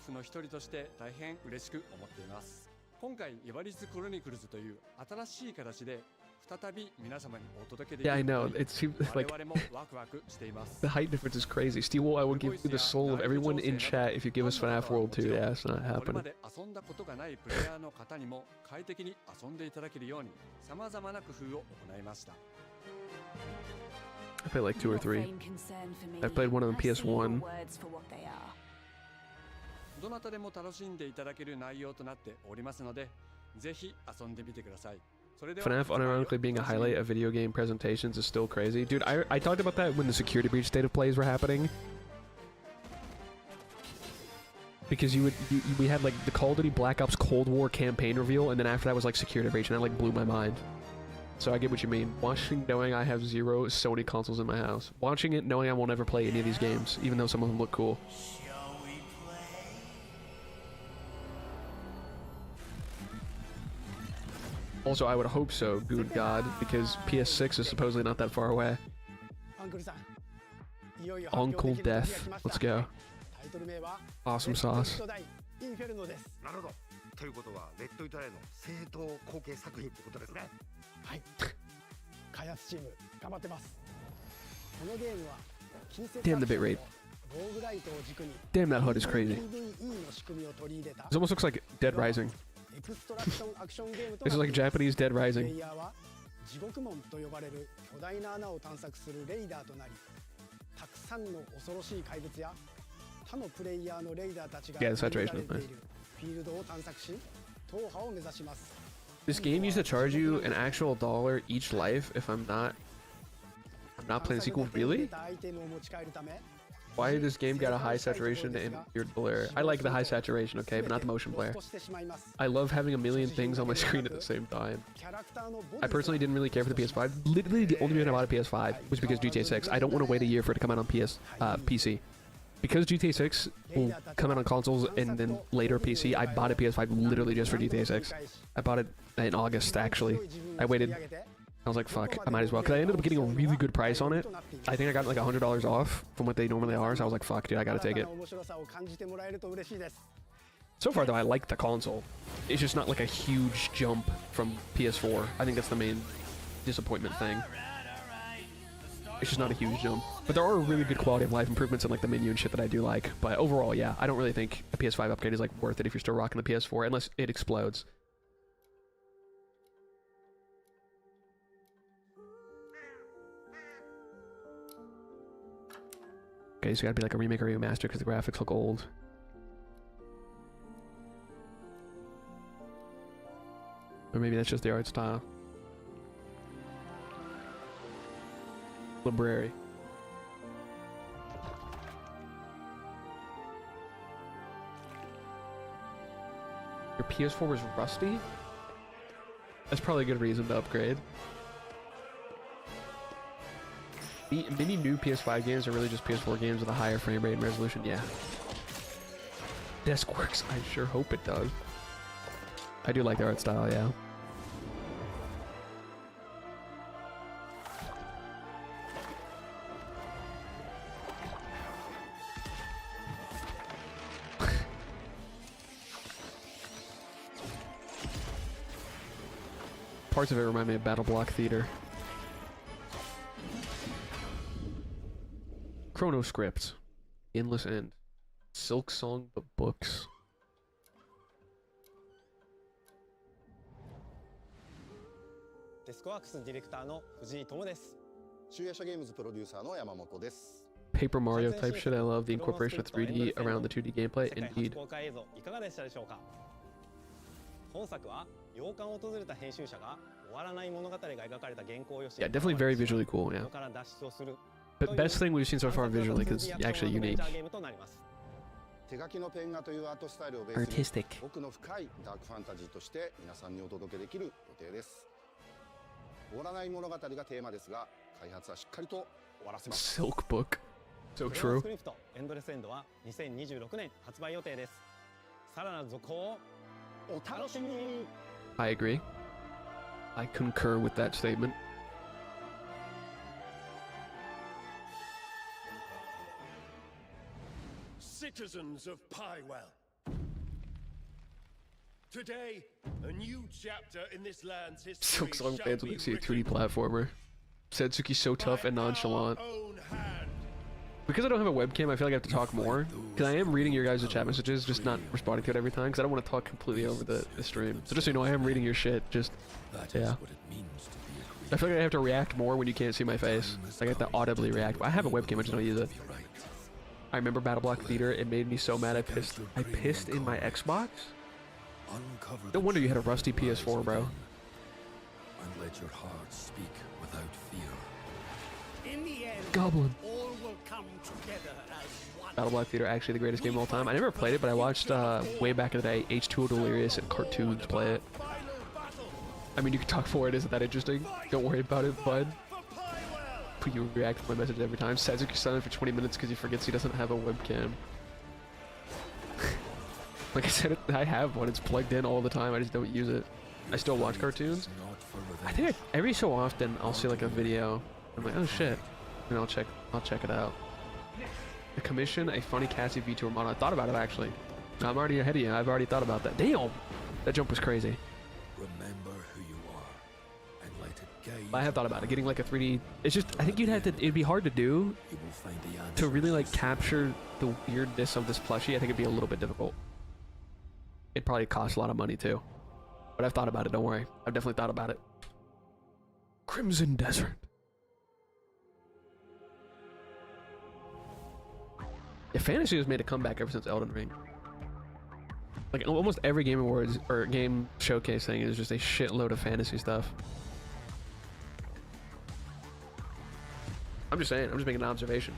Yeah, I know. It seems like the height difference is crazy. Steel, I will give you the soul of everyone in chat if you give us FNAF World 2. Yeah, it's not happening. I played like 2 or 3. I played one on the PS1. FNAF unironically being a highlight of video game presentations is still crazy. Dude, I talked about that when the security breach state of plays were happening. Because we had like the Call of Duty Black Ops Cold War campaign reveal, and then after that was like security breach, and that like blew my mind. So I get what you mean. Watching knowing I have 0 Sony consoles in my house. Watching it knowing I won't ever play any of these games, even though some of them look cool. Also, I would hope so, good God, because PS6 is supposedly not that far away. Uncle Death. Let's go. Awesome sauce. ということはレッドイタリアの正当後継作品ってことですね。はい。開発チーム頑張ってます。このゲームは近接 Damn the bitrate. Damn, that HUD is crazy. This almost looks like Dead Rising. This is like Japanese Dead Rising. 地獄門と呼ばれる巨大な穴を探索するレイダーとなり、たくさんの恐ろしい怪物や他のプレイヤーのレイダーたちが Yeah, the saturation is 埋められ nice. ているフィールドを探索し踏破を目指します。 This game used to charge you an actual $1 each life if I'm not playing sequel. Really? Why did this game got a high saturation and weird blur? I like the high saturation, okay, but not the motion blur. I love having a million things on my screen at the same time. I personally didn't really care for the PS5. Literally, the only reason I bought a PS5 was because GTA 6. I don't want to wait a year for it to come out on PC. Because GTA 6 will come out on consoles and then later PC, I bought a PS5 literally just for GTA 6. I bought it in August, actually. I waited. I was like, fuck, I might as well. Because I ended up getting a really good price on it. I think I got like $100 off from what they normally are. So I was like, fuck, dude, I gotta take it. So far, though, I like the console. It's just not like a huge jump from PS4. I think that's the main disappointment thing. It's just not a huge jump. But there are really good quality of life improvements in like the menu and shit that I do like. But overall, yeah, I don't really think a PS5 upgrade is like worth it if you're still rocking the PS4, unless it explodes. Okay, so you gotta be like a remake or remaster because the graphics look old. Or maybe that's just the art style. Library. Your PS4 was rusty? That's probably a good reason to upgrade. Many new PS5 games are really just PS4 games with a higher frame rate and resolution. Yeah. Desk works. I sure hope it does. I do like the art style, yeah. Parts of it remind me of Battle Block Theater. Chrono Script. Endless End. Silk Song the Books. Paper Mario type shit. I love the incorporation of 3D around the 2D gameplay. Indeed. Yeah, definitely very visually cool, yeah. But best thing we've seen so far visually, because it's actually unique. Artistic. Silk Book. So true. I agree. I concur with that statement. Citizens of Pywell. Today, a new chapter in this land's history. Silk Song fans will see a 2D platformer. Setsuki's so tough and nonchalant. Because I don't have a webcam, I feel like I have to talk more. Because I am reading your guys' chat messages, just not responding to it every time. Because I don't want to talk completely over the stream. So just so you know, I am reading your shit. Just, yeah. I feel like I have to react more when you can't see my face. Like I have to audibly react. I have a webcam, I just don't use it. I remember Battle Block Theater. It made me so mad. I pissed in my Xbox. No wonder you had a rusty PS4, bro. And let your heart speak without fear. In the end, Goblin. all will come together as one. Battle Block Theater, actually the greatest game of all time. I never played it, but I watched way back in the day H2O Delirious and cartoons play it. I mean, you can talk for it. Isn't that interesting? Don't worry about it, bud. You react to my message every time. Setsuki's silent for 20 minutes because he forgets he doesn't have a webcam. Like I said, I have one. It's plugged in all the time. I just don't use it. I still watch cartoons. I think every so often I'll see like a video. I'm like, oh shit, and I'll check it out. The commission a funny Cassie V2 model. I thought about it actually. I'm already ahead of you. I've already thought about that. Damn, that jump was crazy. Remember who you are and let it guide. I have thought about it, getting like a 3D. It's just I think it'd be hard to do to really like capture the weirdness of this plushie. I think it'd be a little bit difficult. It'd probably cost a lot of money too. But I've thought about it, don't worry. I've definitely thought about it. Crimson Desert. Yeah, fantasy has made a comeback ever since Elden Ring. Like almost every Game Awards or Game Showcase thing is just a shitload of fantasy stuff. I'm just saying, I'm just making an observation.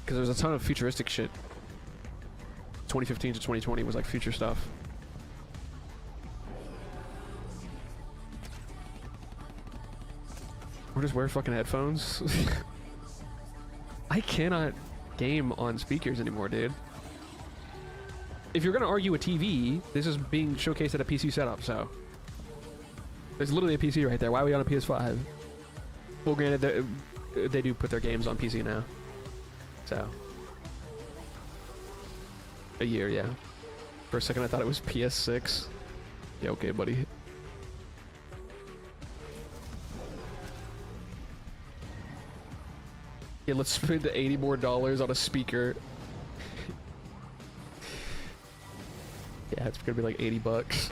Because there's a ton of futuristic shit. 2015 to 2020 was like future stuff. Or just wear fucking headphones. I cannot game on speakers anymore, dude. If you're gonna argue a TV, this is being showcased at a PC setup, so. There's literally a PC right there. Why are we on a PS5? Well, granted, they do put their games on PC now. So. A year, yeah. For a second I thought it was PS6. Yeah, okay, buddy. Yeah, let's spend $80 more on a speaker. Yeah, it's gonna be like 80 bucks.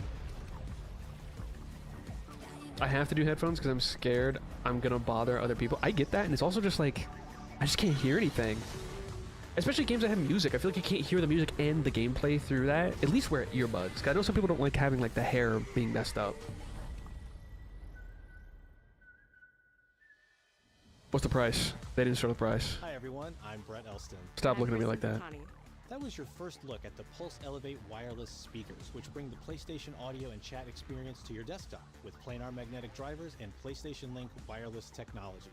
I have to do headphones because I'm scared I'm gonna bother other people. I get that, and it's also just like, I just can't hear anything. Especially games that have music. I feel like you can't hear the music and the gameplay through that. At least wear earbuds. 'Cause I know some people don't like having like the hair being messed up. What's the price? They didn't show the price. Hi everyone, I'm Brett Elston. Stop looking at me like that. That was your first look at the Pulse Elevate wireless speakers, which bring the PlayStation audio and chat experience to your desktop with planar magnetic drivers and PlayStation Link wireless technology.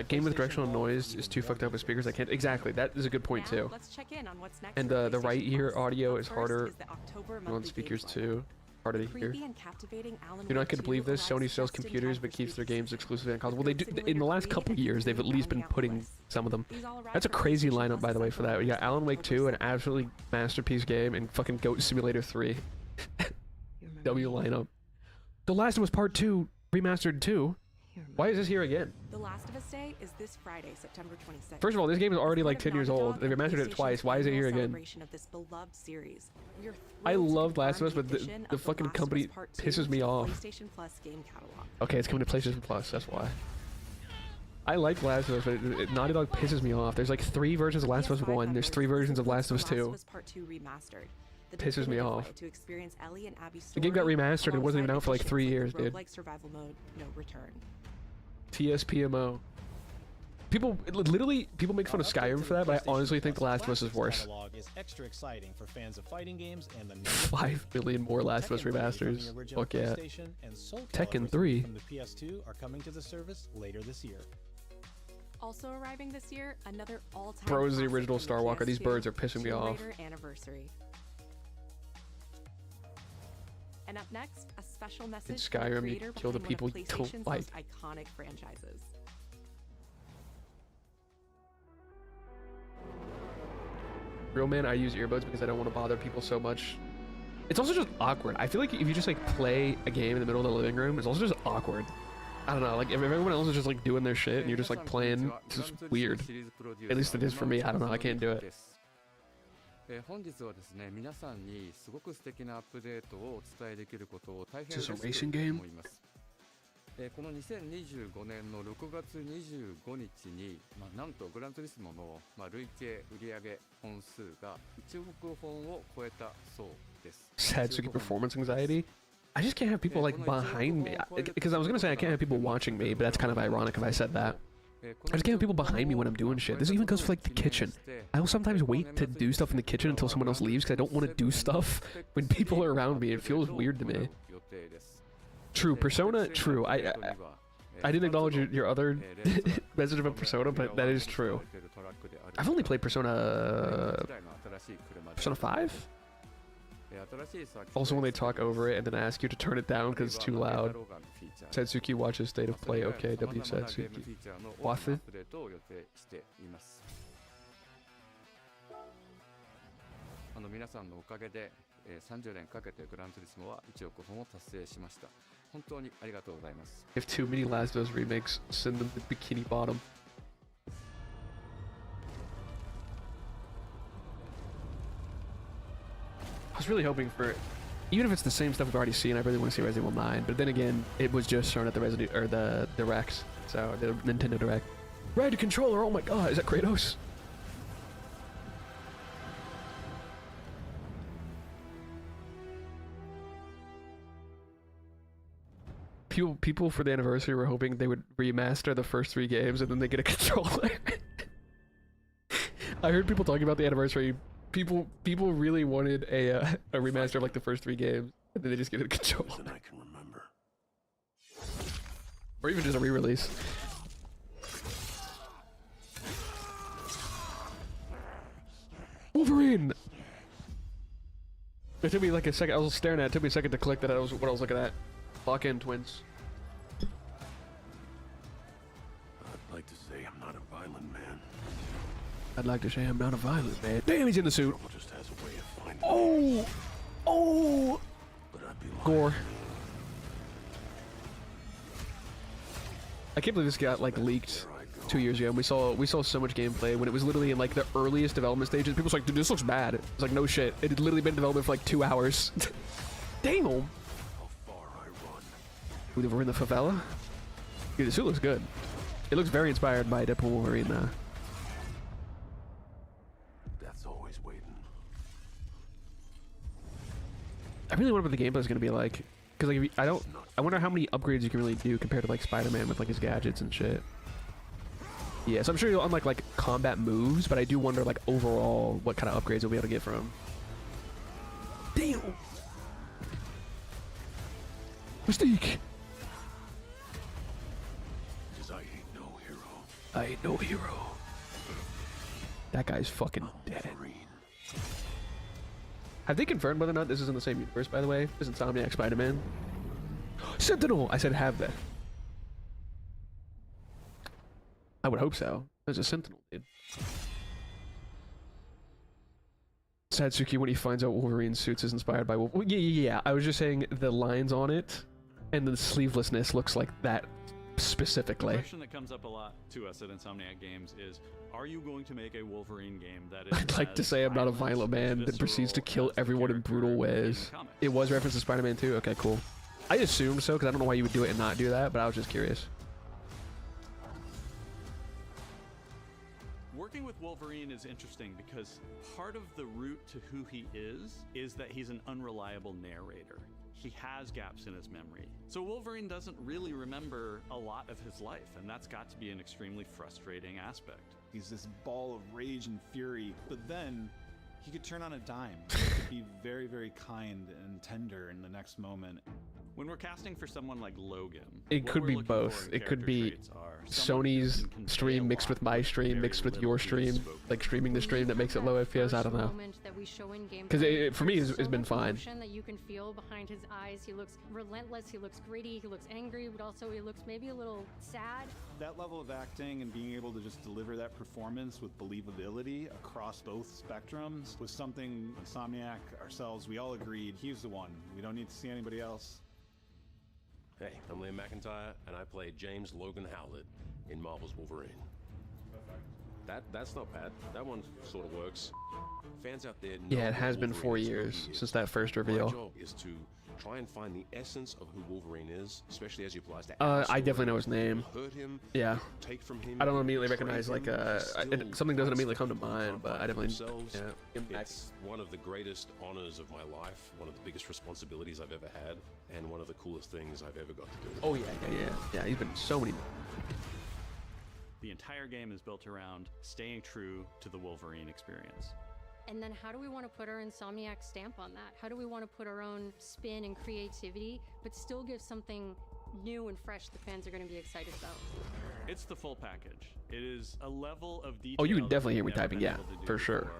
Game with directional noise is too fucked up with speakers. I can't. Exactly, that is a good point too. Let's check in on what's next. And the right ear audio is harder on speakers too. Harder to hear. You're not gonna believe this. Sony sells computers but keeps their games exclusively on consoles. Well, they do. In the last couple years, they've at least been putting some of them. That's a crazy lineup, by the way, for that. We got Alan Wake 2, an absolutely masterpiece game, and fucking Goat Simulator 3. W lineup. The Last of Us Part 2 remastered 2. Why is this here again? The Last of Us Day is this Friday, September 26th. First of all, this game is already like 10 years old. They remastered it twice. Why is it here again? Of this beloved series. I love Last of Us, but the fucking company pisses me off. PlayStation Plus game catalog. Okay, it's coming to PlayStation Plus, that's why. I like Last of Us, but Naughty Dog pisses me off. There's like 3 versions of Last of Us 1, there's 3 versions of Last of Us 2. Pisses me off. The game got remastered, it wasn't even out for like 3 years, dude. Survival mode, no return. TSPMO. People, literally, people make fun of Skyrim for that, but I honestly think The Last of Us is worse. Is extra exciting for fans of fighting games and the 5 billion more Last of Us remasters. Fuck yeah. Tekken 3. From the PS2 are coming to the service later this year. Also arriving this year, another all-time Bro is the original Star Walker. These birds are pissing me off. Anniversary. And up next, a special message In Skyrim, you kill the people you don't like. Most iconic franchises. Real man, I use earbuds because I don't want to bother people so much. It's also just awkward. I feel like if you just like play a game in the middle of the living room, it's also just awkward. I don't know, like if everyone else is just like doing their shit and you're just like playing, it's just weird. At least it is for me. I don't know, I can't do it. 本日はですね、皆さんにすごく素敵なアップデートをお伝えできることを大変嬉しく思います。この2025年の6月25日に、なんとグランツーリスモの、累計売上本数が1億本を超えたそうです。Satsuki performance anxiety? I just can't have people like behind me. Because I was gonna say I can't have people watching me, but that's kind of ironic if I said that. I just can't have people behind me when I'm doing shit. This even goes for like the kitchen. I will sometimes wait to do stuff in the kitchen until someone else leaves because I don't want to do stuff when people are around me. It feels weird to me. True, Persona, true. I didn't acknowledge your other message about Persona, but that is true. I've only played Persona 5? Also when they talk over it and then ask you to turn it down because it's too loud. Satsuki watches State of Play. Okay, W Satsuki. Wafu? 皆さんのおかげで30年かけてグランツーリスモは1億本を達成しました。本当にありがとうございます。If too many Last of Us remakes, send them to Bikini Bottom. I was really hoping for, even if it's the same stuff we've already seen, I really want to see Resident Evil 9. But then again, it was just shown at the Direct, so the Nintendo Direct. Red controller, oh my god, is that Kratos? People for the anniversary were hoping they would remaster the first 3 games and then they get a controller. I heard people talking about the anniversary. People really wanted a remaster of like the first 3 games, and then they just get a controller. I can remember. Or even just a re-release. Wolverine! It took me like a second. I was staring at it. It took me a second to click that was what I was looking at. Lock-in twins. I'd like to say I'm not a violent man. I'd like to say I'm not a violent man. Damn, he's in the suit. Just has a way of finding Oh! Oh! But I'd be Gore. I can't believe this got like leaked 2 years ago. And we saw so much gameplay when it was literally in like the earliest development stages. People was like, dude, this looks bad. It's like, no shit. It had literally been in development for like 2 hours. Damn. We were in the favela. Dude, the suit looks good. It looks very inspired by Deadpool Wolverine though. That's always waiting. I really wonder what the gameplay is going to be like. Because like, I wonder how many upgrades you can really do compared to like Spider-Man with like his gadgets and shit. Yeah, so I'm sure you'll unlock like combat moves, but I do wonder like overall what kind of upgrades you'll be able to get from him. Damn! Mystique! Because I ain't no hero. I ain't no hero. That guy's fucking dead. Have they confirmed whether or not this is in the same universe, by the way? Is Insomniac Spider-Man? Sentinel! I said have they. I would hope so. There's a Sentinel, dude. Satsuki, when he finds out Wolverine's suits is inspired by Wolverine. Yeah. I was just saying the lines on it and the sleevelessness looks like that specifically. The question that comes up a lot to us at Insomniac Games is, are you going to make a Wolverine game that is I'd like to say I'm not a violent man that proceeds to kill everyone in brutal ways. It was referenced to Spider-Man 2? Okay, cool. I assumed so because I don't know why you would do it and not do that, but I was just curious. Working with Wolverine is interesting because part of the route to who he is that he's an unreliable narrator. He has gaps in his memory. So Wolverine doesn't really remember a lot of his life, and that's got to be an extremely frustrating aspect. He's this ball of rage and fury, but then he could turn on a dime. He could be very, very kind and tender in the next moment. When we're casting for someone like Logan, it could be both. It could be Sony's stream mixed with my stream mixed with your stream, like streaming the stream that makes it low FPS. I don't know. Because for me, it's been fine. That you can feel behind his eyes. He looks relentless. He looks gritty. He looks angry, but also he looks maybe a little sad. That level of acting and being able to just deliver that performance with believability across both spectrums was something Insomniac, ourselves, we all agreed he's the one. We don't need to see anybody else. Hey, I'm Liam McIntyre, and I play James Logan Howlett in Marvel's Wolverine. That's not bad. That one sort of works. Fans out there know yeah, it has been 4 years since that first reveal. My job is to try and find the essence of who Wolverine is, especially as he applies to I definitely know his name. Hurt him, yeah. Take from him, I don't immediately recognize like something doesn't immediately come to mind, but I definitely It's one of the greatest honors of my life, one of the biggest responsibilities I've ever had, and one of the coolest things I've ever got to do. Oh yeah. He's been in so many. The entire game is built around staying true to the Wolverine experience. And then how do we want to put our Insomniac stamp on that? How do we want to put our own spin and creativity, but still give something new and fresh the fans are going to be excited about? It's the full package. It is a level of detail. Oh, you can definitely hear me typing, yeah, for sure.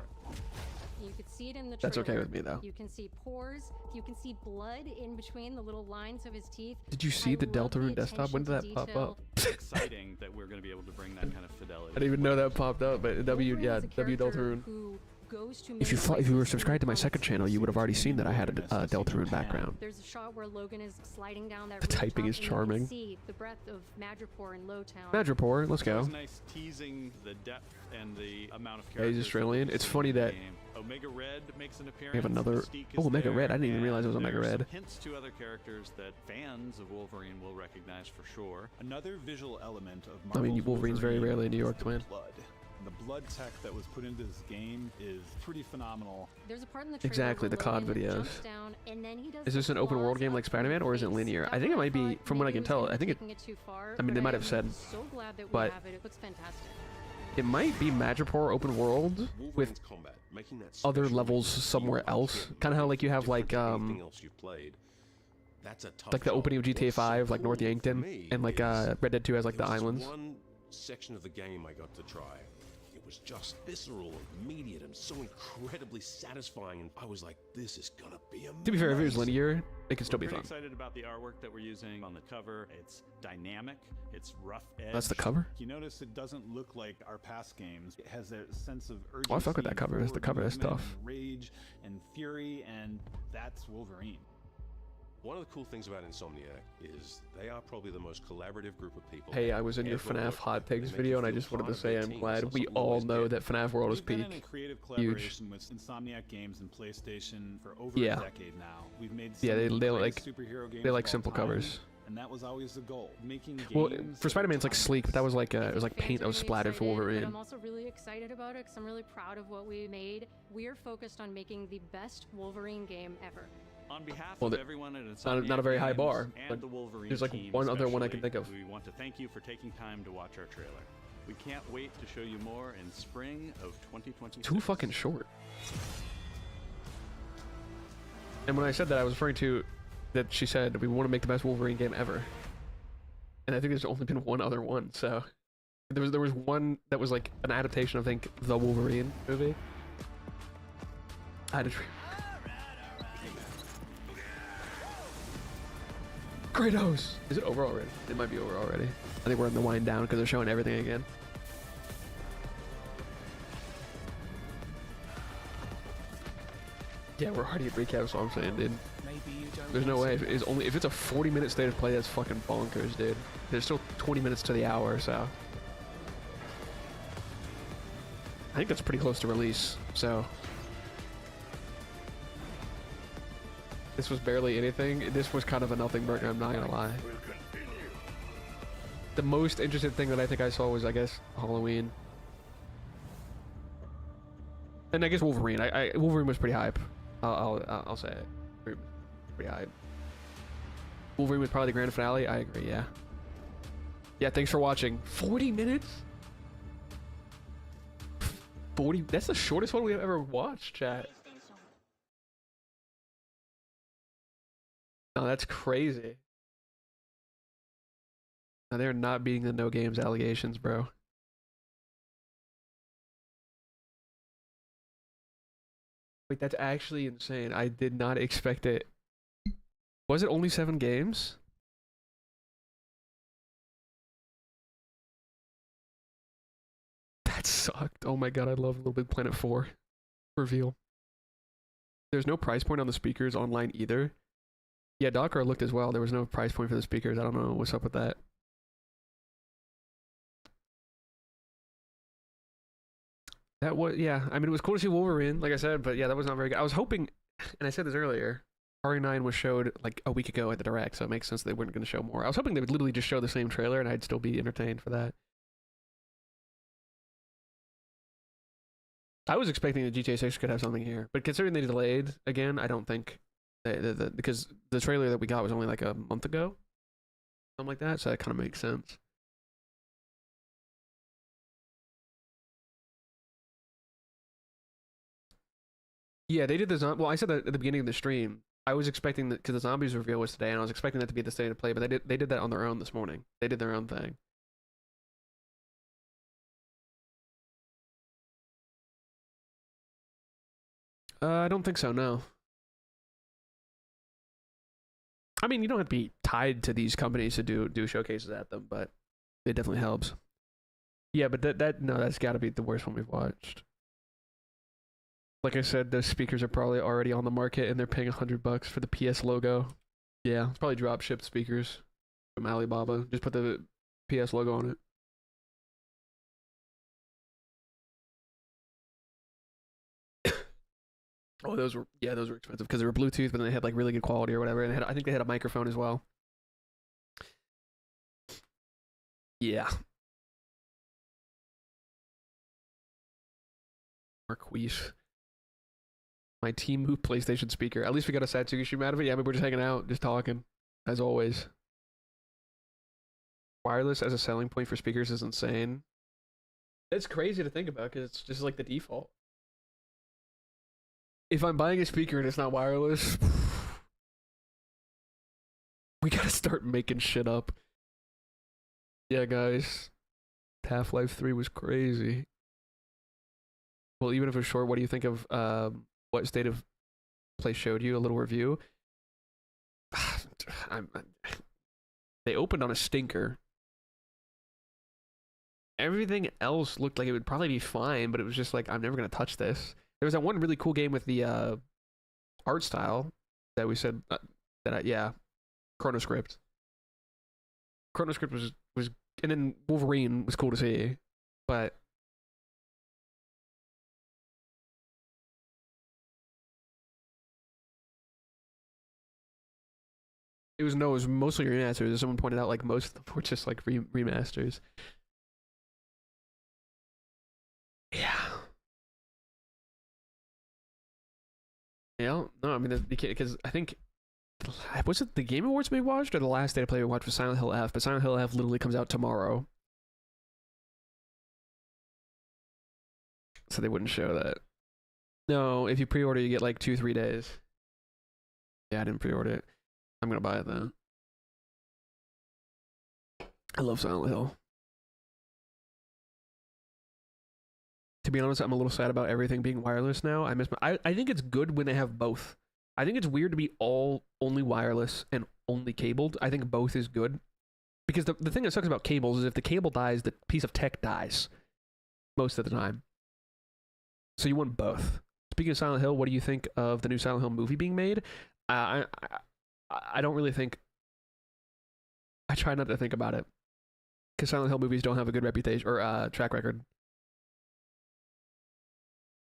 You could see it in the trailer. That's okay with me, though. You can see pores. You can see blood in between the little lines of his teeth. Did you see the Deltarune desktop? When did that pop up? It's exciting that we're going to be able to bring that kind of fidelity. I didn't even know that popped up, but W Deltarune. Who goes to if you were subscribed to my second channel, you would have already seen that I had a Deltarune background. There's a shot where Logan is sliding down that The typing is rooftop, and you charming. can see the breadth of Madripoor in Lowtown. Madripoor, let's go. It's nice teasing the depth and the amount of Yeah, characters. he's Australian. It's funny that Omega Red makes an appearance. we have another. Oh, Omega Red. I didn't even realize it was Omega Red. Hints to other characters that fans of Wolverine will recognize for sure. Another visual element of I mean, Marvel's Wolverine's very Wolverine rarely in New York, is twin. blood. The blood tech that was put into this game is pretty phenomenal. There's a part in the trailer Exactly, where the COD Logan videos. jumps down, and then he does Is this the an open world claws game like up Spider-Man, or is it face. linear? I That's think it what might be, thought from what I maybe can was tell. gonna I be think it. taking it too far, I mean, they but might have said, I'm so glad that we but have it. It looks fantastic. it might be Madripoor open world with combat, making that other special levels race somewhere else. Kind of how like you have like anything else you've played. That's a tough like the job. opening of GTA What's so 5, like North cool for Yankton, me and like is Red Dead 2 has like the there was islands. One section of the game I got to try. It was just visceral, immediate, and so incredibly satisfying. And I was like, "This is gonna be amazing." To be fair, if it was linear, it could still be We're fun. pretty excited about the artwork that we're using on the cover. It's dynamic. It's rough edge. That's the cover? You notice it doesn't look like our past games. It has a sense of urgency. Oh, I fuck with that cover. The cover is movement, tough. and rage and fury, and that's Wolverine. One of the cool things about Insomniac is they are probably the most collaborative group of people. Hey, I was in your ever FNAF worked hot with. takes They make video, you and I feel just wanted part to of their say I'm team. glad It's we something you all always know get. that FNAF World is We've been in a peak. creative Huge. collaboration with Insomniac Games and PlayStation for over Yeah. a decade now. We've made Yeah, some of they the like greatest superhero games they like of all simple time, covers. and that was always the goal. Making Well, games for Spider-Man, it's like timeless. sleek, but that was like it was like Fans paint are that was really splattered for excited, But Wolverine. I'm also really excited about it because I'm really proud of what we made. We're focused on making the best Wolverine game ever. On behalf Well, of the- everyone at not a very high Insomniac bar, Games but and the Wolverine there's like team one other one I can especially, think of. We want to thank you for taking time to watch our trailer. We can't wait to show you more in spring of 2026. Too fucking short. And when I said that, I was referring to that she said we want to make the best Wolverine game ever. And I think there's only been one other one. So there was one that was like an adaptation of, I think, the Wolverine movie. I had to. Kratos! Is it over already? It might be over already. I think we're in the wind down because they're showing everything again. Yeah, we're already at recap, so I'm saying, dude. There's no way. If it's a 40-minute state of play, that's fucking bonkers, dude. There's still 20 minutes to the hour, so I think that's pretty close to release. So this was barely anything. This was kind of a nothing burger. I'm not gonna lie. The most interesting thing that I think I saw was, I guess, Halloween, and I guess Wolverine. Wolverine was pretty hype. I'll say it. Pretty hype. Wolverine was probably the grand finale. I agree. Yeah. Yeah. Thanks for watching. 40 minutes. 40. That's the shortest one we've ever watched, chat. No, that's crazy. No, they're not beating the no games allegations, bro. Wait, that's actually insane. I did not expect it. Was it only 7 games? That sucked. Oh my god, I love Little Big Planet 4 reveal. There's no price point on the speakers online either. Yeah, Docker looked as well. There was no price point for the speakers. I don't know what's up with that. That was, yeah, I mean, it was cool to see Wolverine, like I said, but yeah, that was not very good. I was hoping, and I said this earlier, RE9 was showed like a week ago at the Direct, so it makes sense they weren't going to show more. I was hoping they would literally just show the same trailer and I'd still be entertained for that. I was expecting the GTA 6 could have something here, but considering they delayed again, I don't think, because the trailer that we got was only like a month ago, something like that, so that kind of makes sense. Yeah, they did the well, I said that at the beginning of the stream. I was expecting that because the zombies reveal was today, and I was expecting that to be the state of play, but they did that on their own this morning. They did their own thing. I don't think so, no. I mean, you don't have to be tied to these companies to do showcases at them, but it definitely helps. Yeah, but that's got to be the worst one we've watched. Like I said, those speakers are probably already on the market and they're paying $100 for the PS logo. Yeah, it's probably drop shipped speakers from Alibaba. Just put the PS logo on it. Oh, those were expensive because they were Bluetooth, but then they had like really good quality or whatever. And I think they had a microphone as well. Yeah. Marquise. My team moved PlayStation speaker. At least we got a Satsuki out of it. Yeah, but we're just hanging out, just talking, as always. Wireless as a selling point for speakers is insane. It's crazy to think about because it's just like the default. If I'm buying a speaker and it's not wireless, we gotta start making shit up. Yeah, guys. Half-Life 3 was crazy. Well, even if it's short, what do you think of what State of Play showed you? A little review. They opened on a stinker. Everything else looked like it would probably be fine, but it was just like, I'm never going to touch this. There was that one really cool game with the art style that we said, yeah, Chronoscript. Chronoscript was, and then Wolverine was cool to see, but it was mostly remasters. As someone pointed out, like most of them were just like remasters. Yeah. Yeah. No, I mean because I think was it the Game Awards we watched or the last State of Play we watched was Silent Hill F, but Silent Hill F literally comes out tomorrow. So they wouldn't show that. No, if you pre-order, you get like 2-3 days. Yeah, I didn't pre-order it. I'm gonna buy it though. I love Silent Hill. To be honest, I'm a little sad about everything being wireless now. I think it's good when they have both. I think it's weird to be only wireless and only cabled. I think both is good. Because the thing that sucks about cables is if the cable dies, the piece of tech dies. Most of the time. So you want both. Speaking of Silent Hill, what do you think of the new Silent Hill movie being made? I don't really think... I try not to think about it. Because Silent Hill movies don't have a good reputation or track record.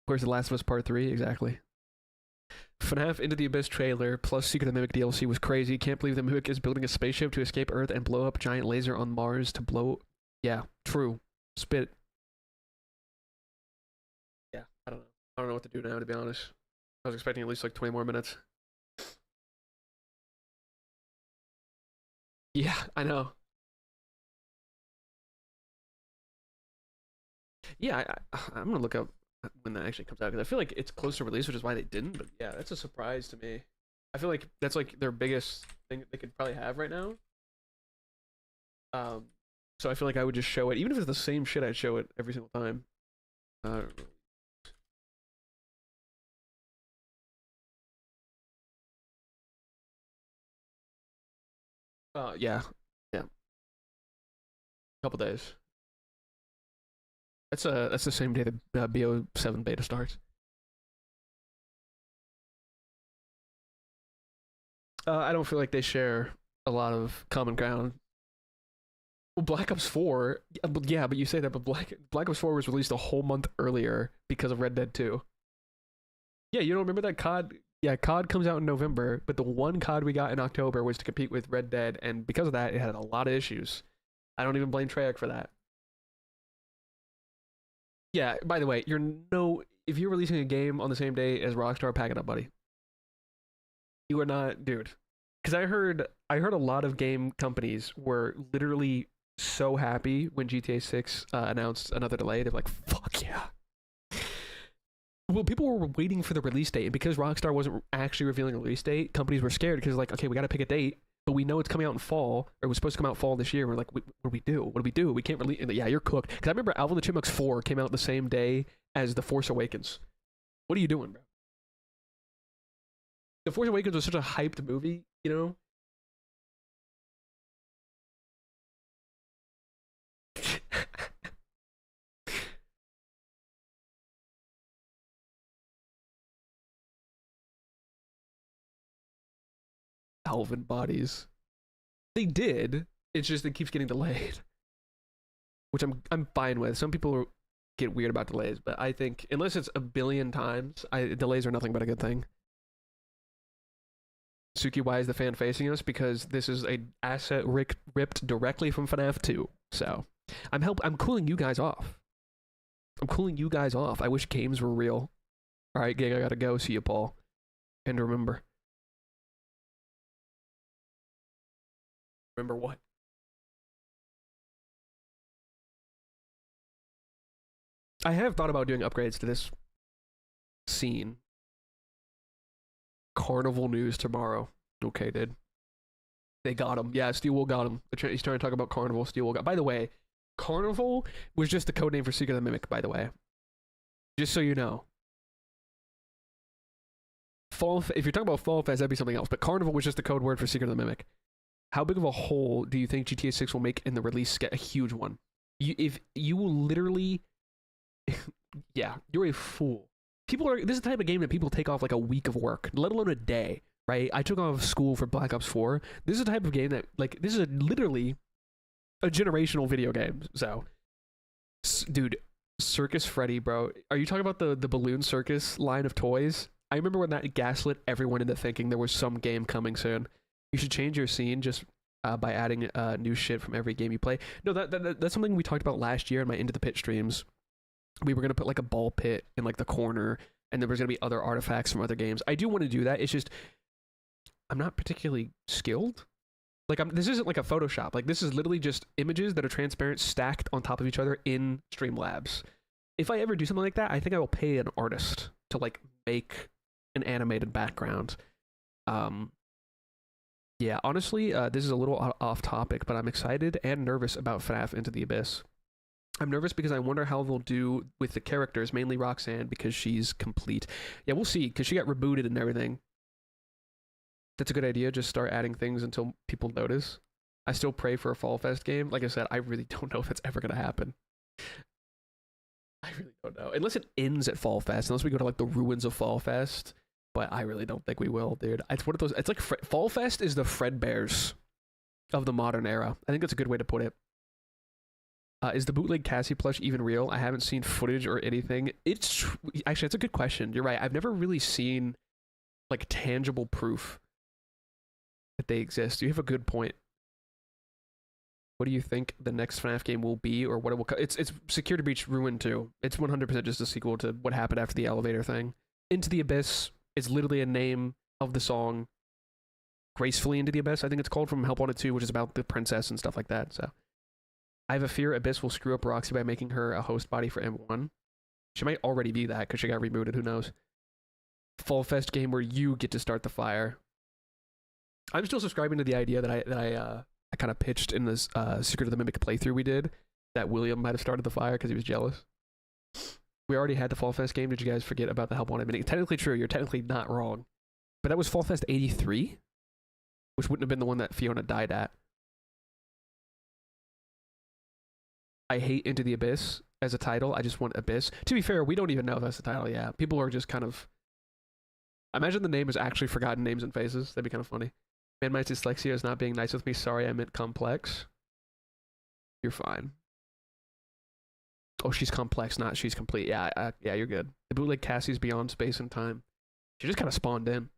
Of course, The Last of Us Part 3, exactly. FNAF Into the Abyss trailer plus Secret of the Mimic DLC was crazy. Can't believe the Mimic is building a spaceship to escape Earth and blow up giant laser on Mars to blow... Yeah, true. Spit. Yeah, I don't know what to do now, to be honest. I was expecting at least like 20 more minutes. Yeah, I know. Yeah, I'm gonna look up when that actually comes out because I feel like it's close to release, which is why they didn't. But yeah, that's a surprise to me. I feel like that's like their biggest thing they could probably have right now. So I feel like I would just show it, even if it's the same shit. I'd show it every single time. Yeah, yeah. Couple days. That's the same day the BO7 beta starts. I don't feel like they share a lot of common ground. Well, Black Ops 4, yeah, but you say that, but Black Ops 4 was released a whole month earlier because of Red Dead 2. Yeah, you don't remember that COD? Yeah, COD comes out in November, but the one COD we got in October was to compete with Red Dead, and because of that, it had a lot of issues. I don't even blame Treyarch for that. Yeah, by the way, if you're releasing a game on the same day as Rockstar, pack it up, buddy. You are not, dude. Because I heard a lot of game companies were literally so happy when GTA 6 announced another delay. They're like, fuck yeah. Well, people were waiting for the release date, and because Rockstar wasn't actually revealing a release date, companies were scared because like, okay, we got to pick a date, but we know it's coming out in fall, or it was supposed to come out fall this year. We're like, what do we do? What do we do? We can't release. Yeah, you're cooked. Because I remember Alvin and the Chipmunks 4 came out the same day as The Force Awakens. What are you doing, bro? The Force Awakens was such a hyped movie, you know? Alvin bodies. They did. It's just it keeps getting delayed, which I'm fine with. Some people get weird about delays, but I think unless it's a billion times, delays are nothing but a good thing. Suki, why is the fan facing us? Because this is a asset ripped directly from FNAF 2. So I'm cooling you guys off. I'm cooling you guys off. I wish games were real. All right, gang, I gotta go. See you, Paul. And remember what? I have thought about doing upgrades to this scene. Carnival news tomorrow. Okay, dude. They got him. Yeah, Steelwool got him. He's trying to talk about Carnival. Steelwool got. By the way, Carnival was just the code name for Secret of the Mimic. By the way, just so you know. If you're talking about Fall Fest, that'd be something else. But Carnival was just the code word for Secret of the Mimic. How big of a hole do you think GTA 6 will make in the release? A huge one. If you will literally, yeah, you're a fool. This is the type of game that people take off like a week of work, let alone a day, right? I took off school for Black Ops 4. This is the type of game that, like, this is literally a generational video game. So, dude, Circus Freddy, bro. Are you talking about the Balloon Circus line of toys? I remember when that gaslit everyone into thinking there was some game coming soon. You should change your scene just by adding new shit from every game you play. No, that's something we talked about last year in my Into the Pit streams. We were going to put like a ball pit in like the corner, and there was going to be other artifacts from other games. I do want to do that. It's just, I'm not particularly skilled. Like, this isn't like a Photoshop. Like, this is literally just images that are transparent stacked on top of each other in Streamlabs. If I ever do something like that, I think I will pay an artist to like make an animated background. Yeah, honestly, this is a little off topic, but I'm excited and nervous about FNAF Into the Abyss. I'm nervous because I wonder how they'll do with the characters, mainly Roxanne, because she's complete. Yeah, we'll see, because she got rebooted and everything. That's a good idea, just start adding things until people notice. I still pray for a Fall Fest game. Like I said, I really don't know if it's ever going to happen. I really don't know. Unless it ends at Fall Fest, unless we go to like the ruins of Fall Fest. But I really don't think we will, dude. It's one of those. It's like Fall Fest is the Fredbears of the modern era. I think that's a good way to put it. Is the bootleg Cassie plush even real? I haven't seen footage or anything. Actually, that's a good question. You're right. I've never really seen like tangible proof that they exist. You have a good point. What do you think the next FNAF game will be, or what it will? It's Security Breach Ruin 2. It's 100% just a sequel to what happened after the elevator thing. Into the Abyss. It's literally a name of the song. Gracefully Into the Abyss, I think it's called, from Help Wanted 2, which is about the princess and stuff like that. So I have a fear Abyss will screw up Roxy by making her a host body for M1. She might already be that because she got rebooted, who knows. Fall Fest game where you get to start the fire. I'm still subscribing to the idea that I kind of pitched in this Secret of the Mimic playthrough we did, that William might have started the fire because he was jealous. We already had the Fall Fest game. Did you guys forget about the Help Wanted mini? Technically true. You're technically not wrong. But that was Fall Fest 83, which wouldn't have been the one that Fiona died at. I hate Into the Abyss as a title. I just want Abyss. To be fair, we don't even know if that's the title yet. People are just kind of... I imagine the name is actually Forgotten Names and Faces. That'd be kind of funny. Man, my dyslexia is not being nice with me. Sorry, I meant complex. You're fine. Oh, she's complex, not she's complete. Yeah, yeah, you're good. The bootleg Cassie's beyond space and time. She just kind of spawned in.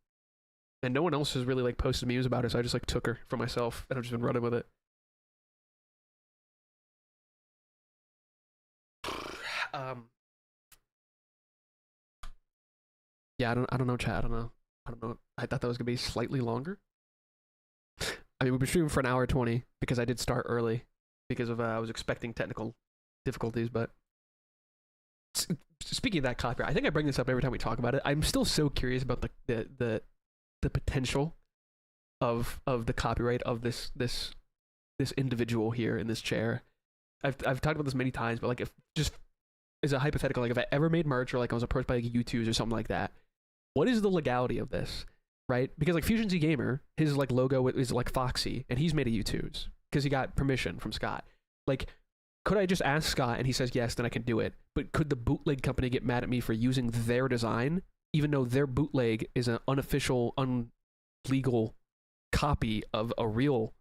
And no one else has really like posted memes about her, so I just like took her for myself and I've just been running with it. Yeah, I don't know, chat. I don't know. I thought that was gonna be slightly longer. I mean, we've been streaming for an hour 20 because I did start early because of I was expecting technical difficulties. But speaking of that copyright, I think I bring this up every time we talk about it. I'm still so curious about the potential of the copyright of this individual here in this chair. I've talked about this many times, but like, if just as a hypothetical, like if I ever made merch or like I was approached by like U2s or something like that, what is the legality of this, right? Because like Fusion Z Gamer, his like logo is like Foxy, and he's made a U2s because he got permission from Scott. Like, could I just ask Scott and he says yes, then I can do it? But could the bootleg company get mad at me for using their design, even though their bootleg is an unofficial, unlegal copy of a real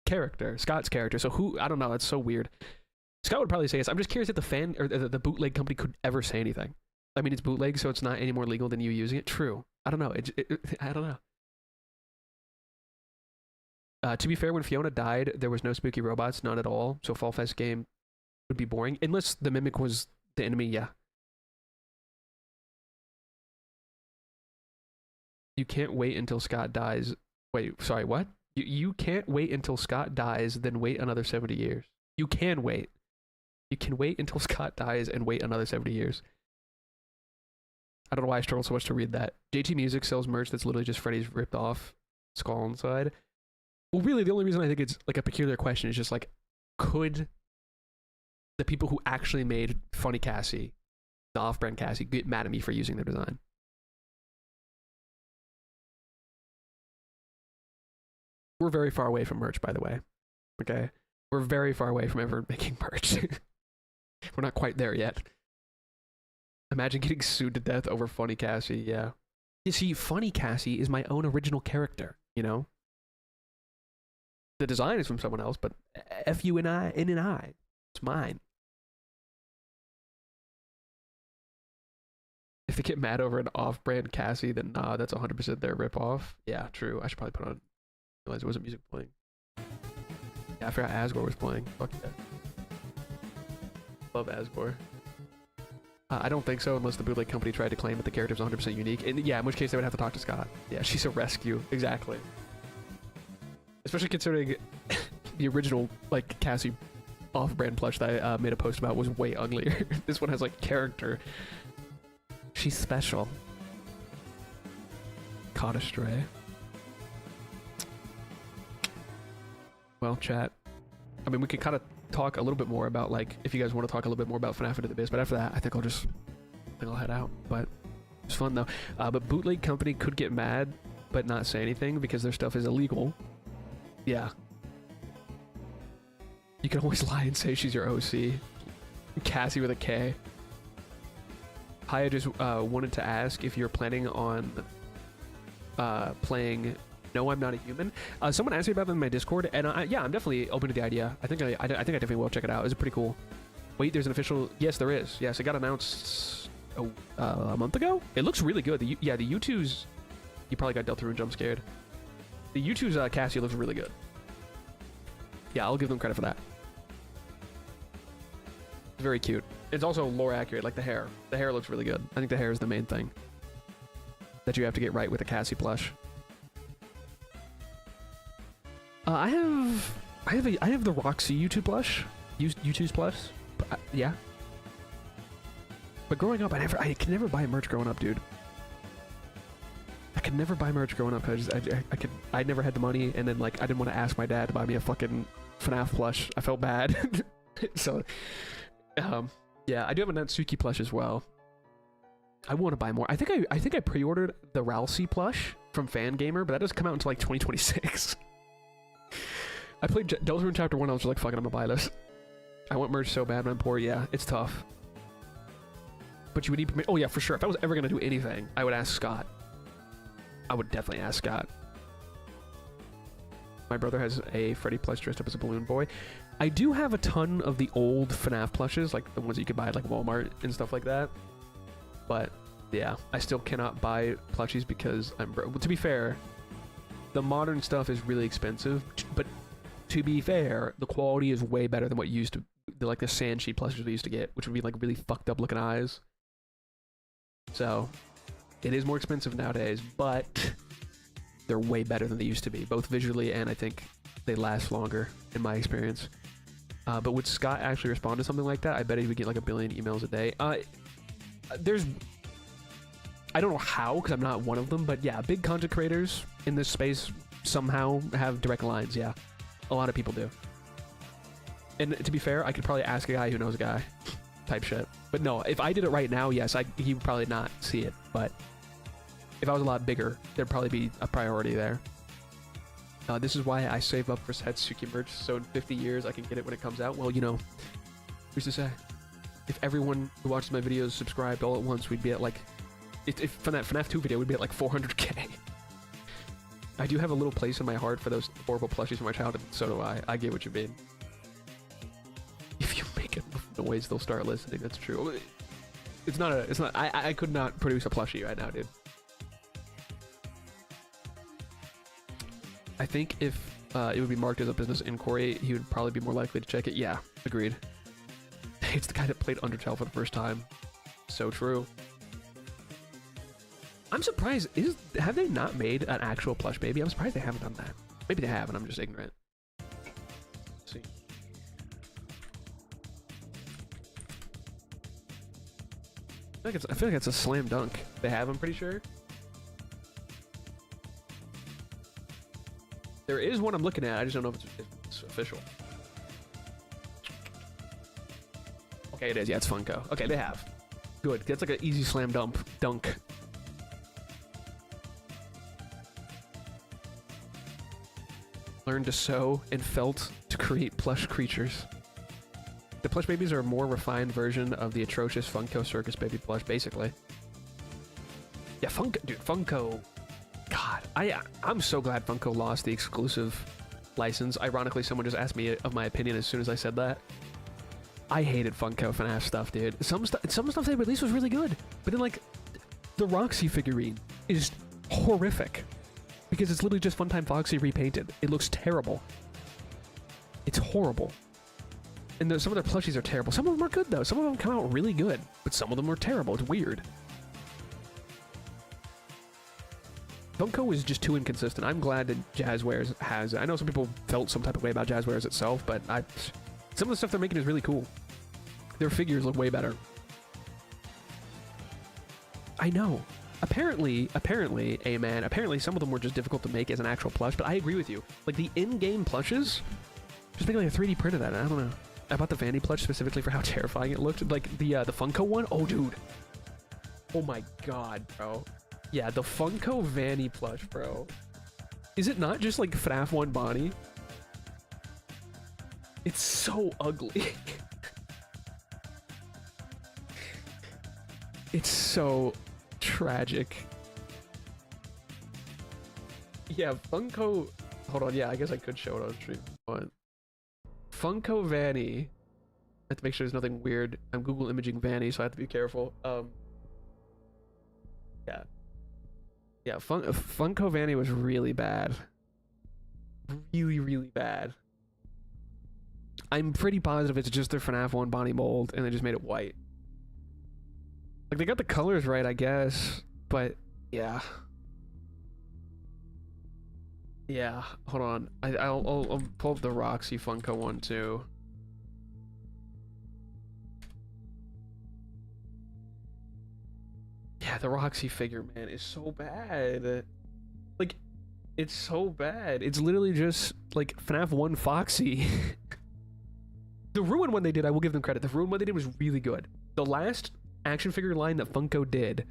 character, Scott's character. So who, I don't know, that's so weird. Scott would probably say yes. I'm just curious if the fan or the bootleg company could ever say anything. I mean, it's bootleg, so it's not any more legal than you using it. True. I don't know. I don't know. To be fair, when Fiona died, there was no spooky robots, none at all. So Fall Fest game would be boring unless the mimic was the enemy. Yeah. You can't wait until Scott dies. Wait, sorry, what? You can't wait until Scott dies, then wait another 70 years. You can wait. You can wait until Scott dies and wait another 70 years. I don't know why I struggle so much to read that. JT Music sells merch that's literally just Freddy's ripped off skull inside. Well, really, the only reason I think it's like a peculiar question is just like, could the people who actually made Funny Cassie, the off-brand Cassie, get mad at me for using their design? We're very far away from merch, by the way. Okay? We're very far away from ever making merch. We're not quite there yet. Imagine getting sued to death over Funny Cassie, yeah. You see, Funny Cassie is my own original character, you know? The design is from someone else, but F-U-N-I, it's mine. If they get mad over an off-brand Cassie, then nah, that's 100% their ripoff. Yeah, true. I should probably put on... I realized there wasn't music playing. Yeah, I forgot Asgore was playing. Fuck yeah. Love Asgore. I don't think so, unless the bootleg company tried to claim that the character is 100% unique. And yeah, in which case they would have to talk to Scott. Yeah, she's a rescue. Exactly. Especially considering the original, like, Cassie off-brand plush that I made a post about was way uglier. This one has, like, character. She's special. Caught astray. Well, chat. I mean, we could kind of talk a little bit more about, like, if you guys want to talk a little bit more about FNAF Into the Biz, but after that, I think I'll head out. But it's fun though. But bootleg company could get mad, but not say anything because their stuff is illegal. Yeah. You can always lie and say she's your OC. Cassie with a K. Hi, I just wanted to ask if you're planning on playing No, I'm Not a Human. Someone asked me about that in my Discord, and yeah, I'm definitely open to the idea. I think I definitely will check it out. It's pretty cool. Wait, there's an official... Yes, there is. Yes, it got announced a month ago. It looks really good. The U2's... You probably got dealt through and jump scared. The U2's Cassie looks really good. Yeah, I'll give them credit for that. It's very cute. It's also lore accurate, like the hair. The hair looks really good. I think the hair is the main thing that you have to get right with a Cassie plush. I have the Roxy U2 plush. U2's plush. Yeah. But growing up, I could never buy merch growing up, dude. I could never buy merch growing up because I never had the money, and then like I didn't want to ask my dad to buy me a fucking FNAF plush. I felt bad. So, yeah, I do have a Natsuki plush as well. I want to buy more. I think I pre-ordered the Ralsei plush from Fangamer, but that doesn't come out until like 2026. I played Deltarune Chapter 1, I was just like, fuck it, I'm gonna buy this. I want merch so bad when I'm poor. Yeah, it's tough. But you would need permission. Oh yeah, for sure. If I was ever gonna do anything, I would ask Scott. I would definitely ask Scott. My brother has a Freddy plush dressed up as a balloon boy. I do have a ton of the old FNAF plushes, like the ones that you could buy at like Walmart and stuff like that. But yeah, I still cannot buy plushies because I'm broke. To be fair, the modern stuff is really expensive, but to be fair, the quality is way better than what you used to, like the sand sheet plushes we used to get, which would be like really fucked up looking eyes. So it is more expensive nowadays, but they're way better than they used to be, both visually and I think they last longer in my experience. But would Scott actually respond to something like that? I bet he would get like 1 billion emails a day. I don't know how, because I'm not one of them, but yeah, big content creators in this space somehow have direct lines. Yeah, a lot of people do. And to be fair, I could probably ask a guy who knows a guy type shit. But no, if I did it right now, yes, he would probably not see it. But if I was a lot bigger, there'd probably be a priority there. This is why I save up for Satsuki merch, so in 50 years I can get it when it comes out. Well, you know, who's to say? If everyone who watches my videos subscribed all at once, we'd be at like... If from that FNAF 2 video, we'd be at like 400k. I do have a little place in my heart for those horrible plushies from my childhood. So do I. I get what you mean. If you make enough noise, they'll start listening. That's true. It's not. I could not produce a plushie right now, dude. I think if it would be marked as a business inquiry, he would probably be more likely to check it. Yeah, agreed. It's the guy that played Undertale for the first time. So true. I'm surprised. Have they not made an actual plush baby? I'm surprised they haven't done that. Maybe they have, and I'm just ignorant. Let's see. I feel like it's a slam dunk. They have, I'm pretty sure. There is one I'm looking at. I just don't know if it's official. Okay, it is. Yeah, it's Funko. Okay, they have. Good. That's like an easy slam dunk. Learned to sew and felt to create plush creatures. The plush babies are a more refined version of the atrocious Funko Circus Baby plush, basically. Yeah, Funko. God, I'm so glad Funko lost the exclusive license. Ironically, someone just asked me of my opinion as soon as I said that. I hated Funko FNAF stuff, dude. Some stuff they released was really good, but then like the Roxy figurine is horrific because it's literally just Funtime Foxy repainted. It looks terrible. It's horrible. And some of their plushies are terrible. Some of them are good though. Some of them come out really good, but some of them are terrible. It's weird. Funko is just too inconsistent. I'm glad that Jazzwares has it. I know some people felt some type of way about Jazzwares itself, but some of the stuff they're making is really cool. Their figures look way better. I know. Apparently, man, apparently some of them were just difficult to make as an actual plush, but I agree with you. Like the in-game plushes, just make like a 3D print of that. I don't know. I bought the Vanny plush specifically for how terrifying it looked. Like the Funko one. Oh, dude. Oh my god, bro. Yeah, the Funko Vanny plush, bro. Is it not just like FNAF 1 Bonnie? It's so ugly. It's so tragic. Yeah, Funko... Hold on, yeah, I guess I could show it on stream. But Funko Vanny. I have to make sure there's nothing weird. I'm Google imaging Vanny, so I have to be careful. Yeah. Yeah, Funko Vanny was really bad. Really, really bad. I'm pretty positive it's just their FNAF 1 Bonnie mold, and they just made it white. Like, they got the colors right, I guess, but yeah. Yeah, hold on. I'll pull up the Roxy Funko one, too. Yeah, the Roxy figure, man, is so bad. Like, it's so bad. It's literally just, like, FNAF 1 Foxy. The Ruin one they did, I will give them credit. The Ruin one they did was really good. The last action figure line that Funko did,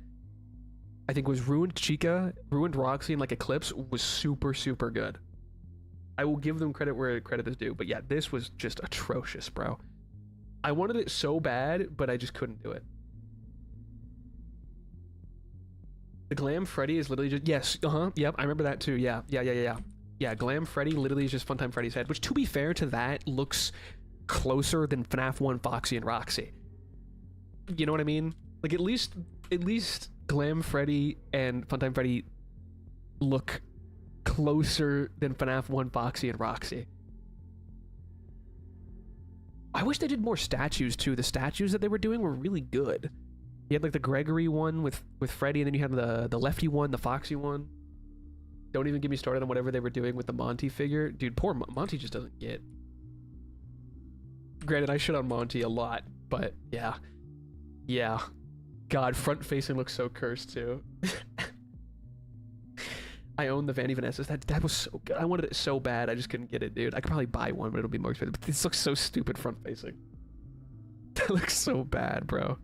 I think, was Ruined Chica, Ruined Roxy, and like Eclipse was super, super good. I will give them credit where credit is due. But yeah, this was just atrocious, bro. I wanted it so bad, but I just couldn't do it. The Glam Freddy is literally just... Yes, yep, I remember that too. Yeah. Yeah, Glam Freddy literally is just Funtime Freddy's head, which, to be fair to that, looks closer than FNAF 1 Foxy and Roxy. You know what I mean? Like, at least Glam Freddy and Funtime Freddy look closer than FNAF 1 Foxy and Roxy. I wish they did more statues too. The statues that they were doing were really good. You had like the Gregory one with Freddy, and then you had the Lefty one, the Foxy one. Don't even get me started on whatever they were doing with the Monty figure. Dude, poor Monty just doesn't get. Granted, I shit on Monty a lot, but yeah. Yeah. God, front facing looks so cursed too. I own the Vanny Vanessa's. That was so good. I wanted it so bad. I just couldn't get it, dude. I could probably buy one, but it'll be more expensive. But this looks so stupid front facing. That looks so bad, bro.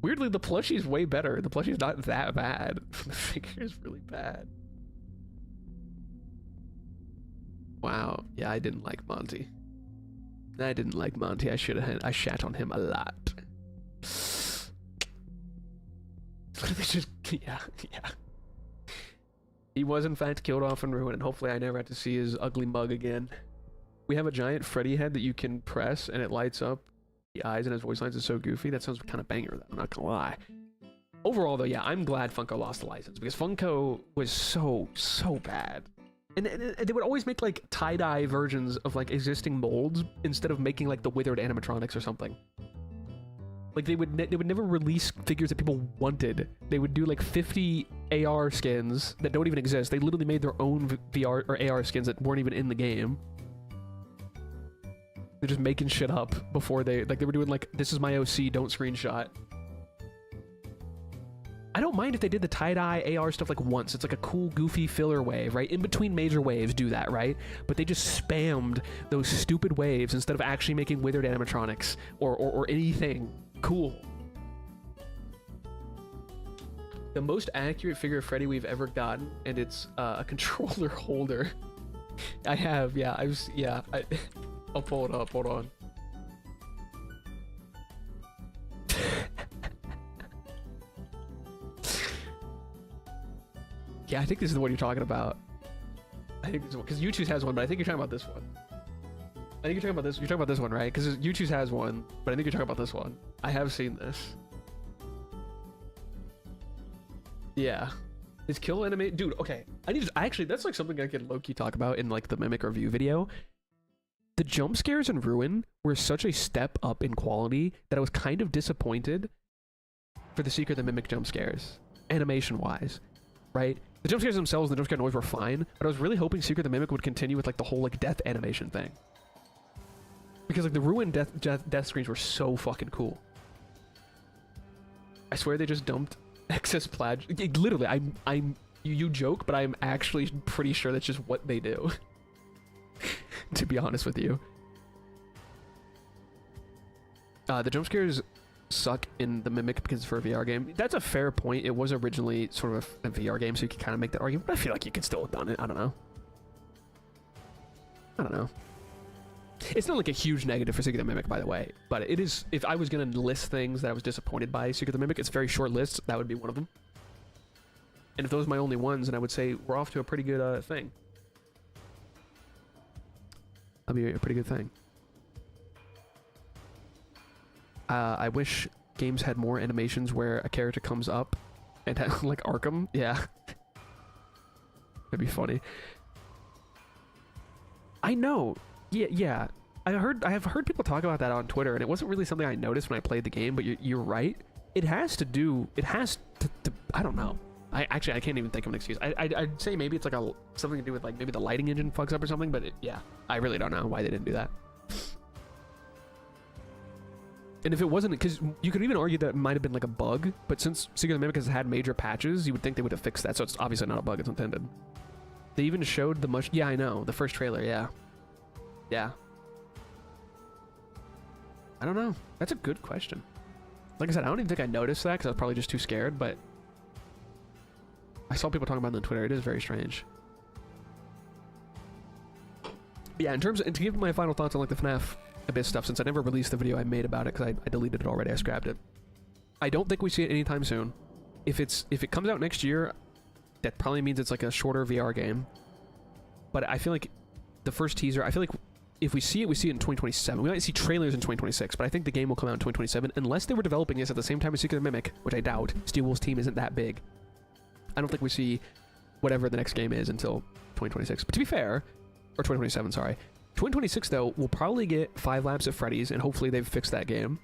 Weirdly, the plushie's way better. The plushie's not that bad. The figure is really bad. Wow. Yeah, I didn't like Monty. I didn't like Monty. I shat on him a lot. Literally just, yeah. He was in fact killed off in Ruin, and hopefully I never have to see his ugly mug again. We have a giant Freddy head that you can press, and it lights up the eyes, and his voice lines is so goofy. That sounds kind of banger, though, I'm not gonna lie. Overall, though, yeah, I'm glad Funko lost the license, because Funko was so bad. And they would always make, like, tie-dye versions of, like, existing molds instead of making, like, the withered animatronics or something. Like, they would never release figures that people wanted. They would do, like, 50 AR skins that don't even exist. They literally made their own VR or AR skins that weren't even in the game. They're just making shit up before they were doing, like, this is my OC, don't screenshot. I don't mind if they did the tie-dye AR stuff like once. It's like a cool, goofy filler wave, right? In between major waves, do that, right? But they just spammed those stupid waves instead of actually making withered animatronics or anything cool. The most accurate figure of Freddy we've ever gotten, and it's a controller holder. I have, yeah. I'll pull it up. Hold on. Yeah, I think this is the one you're talking about. I think this is one, because YouTube's has one, but I think you're talking about this one. I think you're talking about this. You're talking about this one, right? Because YouTube's has one, but I think you're talking about this one. I have seen this. Yeah. Is kill animate, dude? Okay, actually, that's like something I could low-key talk about in like the Mimic review video. The jump scares in Ruin were such a step up in quality that I was kind of disappointed for the Secret of the Mimic jump scares, animation-wise, right? The jump scares themselves and the jump scare noise were fine, but I was really hoping Secret of the Mimic would continue with like the whole like death animation thing. Because like the Ruin death screens were so fucking cool. I swear they just dumped excess plaid. Literally, you joke, but I'm actually pretty sure that's just what they do. To be honest with you. The jump scares suck in the Mimic because it's for a VR game. That's a fair point. It was originally sort of a VR game, so you could kind of make that argument, but I feel like you could still have done it. I don't know. It's not like a huge negative for Secret of the Mimic, by the way, but it is. If I was going to list things that I was disappointed by Secret of the Mimic, it's a very short list. That would be one of them. And if those are my only ones, then I would say we're off to a pretty good thing. That'll be a pretty good thing. I wish games had more animations where a character comes up and has, like Arkham. Yeah. That'd be funny. I know. Yeah. I have heard people talk about that on Twitter, and it wasn't really something I noticed when I played the game, but you're right. It has to I don't know. I can't even think of an excuse. I'd say maybe it's like something to do with like maybe the lighting engine fucks up or something, but yeah, I really don't know why they didn't do that. And if it wasn't, because you could even argue that it might have been like a bug, but since Secret of the Mimic has had major patches, you would think they would have fixed that, so it's obviously not a bug, it's intended. They even showed yeah, I know, the first trailer, yeah. Yeah. I don't know. That's a good question. Like I said, I don't even think I noticed that, because I was probably just too scared, but I saw people talking about it on Twitter. It is very strange. Yeah, to give my final thoughts on like the FNAF Abyss stuff, since I never released the video I made about it because I deleted it already, I scrapped it. I don't think we see it anytime soon. If it comes out next year, that probably means it's like a shorter VR game. But I feel like the first teaser, I feel like if we see it in 2027. We might see trailers in 2026, but I think the game will come out in 2027 unless they were developing this at the same time as Secret of the Mimic, which I doubt. Steel Wool's team isn't that big. I don't think we see whatever the next game is until 2026. But to be fair, or 2027, sorry. 2026, though, we'll probably get 5 Laps at Freddy's, and hopefully they've fixed that game.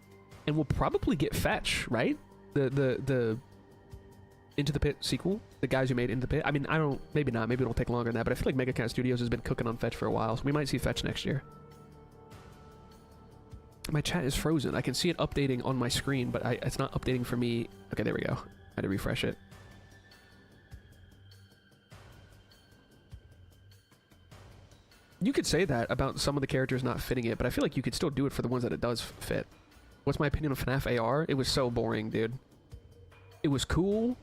And we'll probably get Fetch, right? The Into the Pit sequel? The guys who made Into the Pit? I mean, maybe not. Maybe it'll take longer than that, but I feel like Mega Cat Studios has been cooking on Fetch for a while, so we might see Fetch next year. My chat is frozen. I can see it updating on my screen, but it's not updating for me. Okay, there we go. I had to refresh it. You could say that about some of the characters not fitting it, but I feel like you could still do it for the ones that it does fit. What's my opinion of FNAF AR? It was so boring, dude. It was cool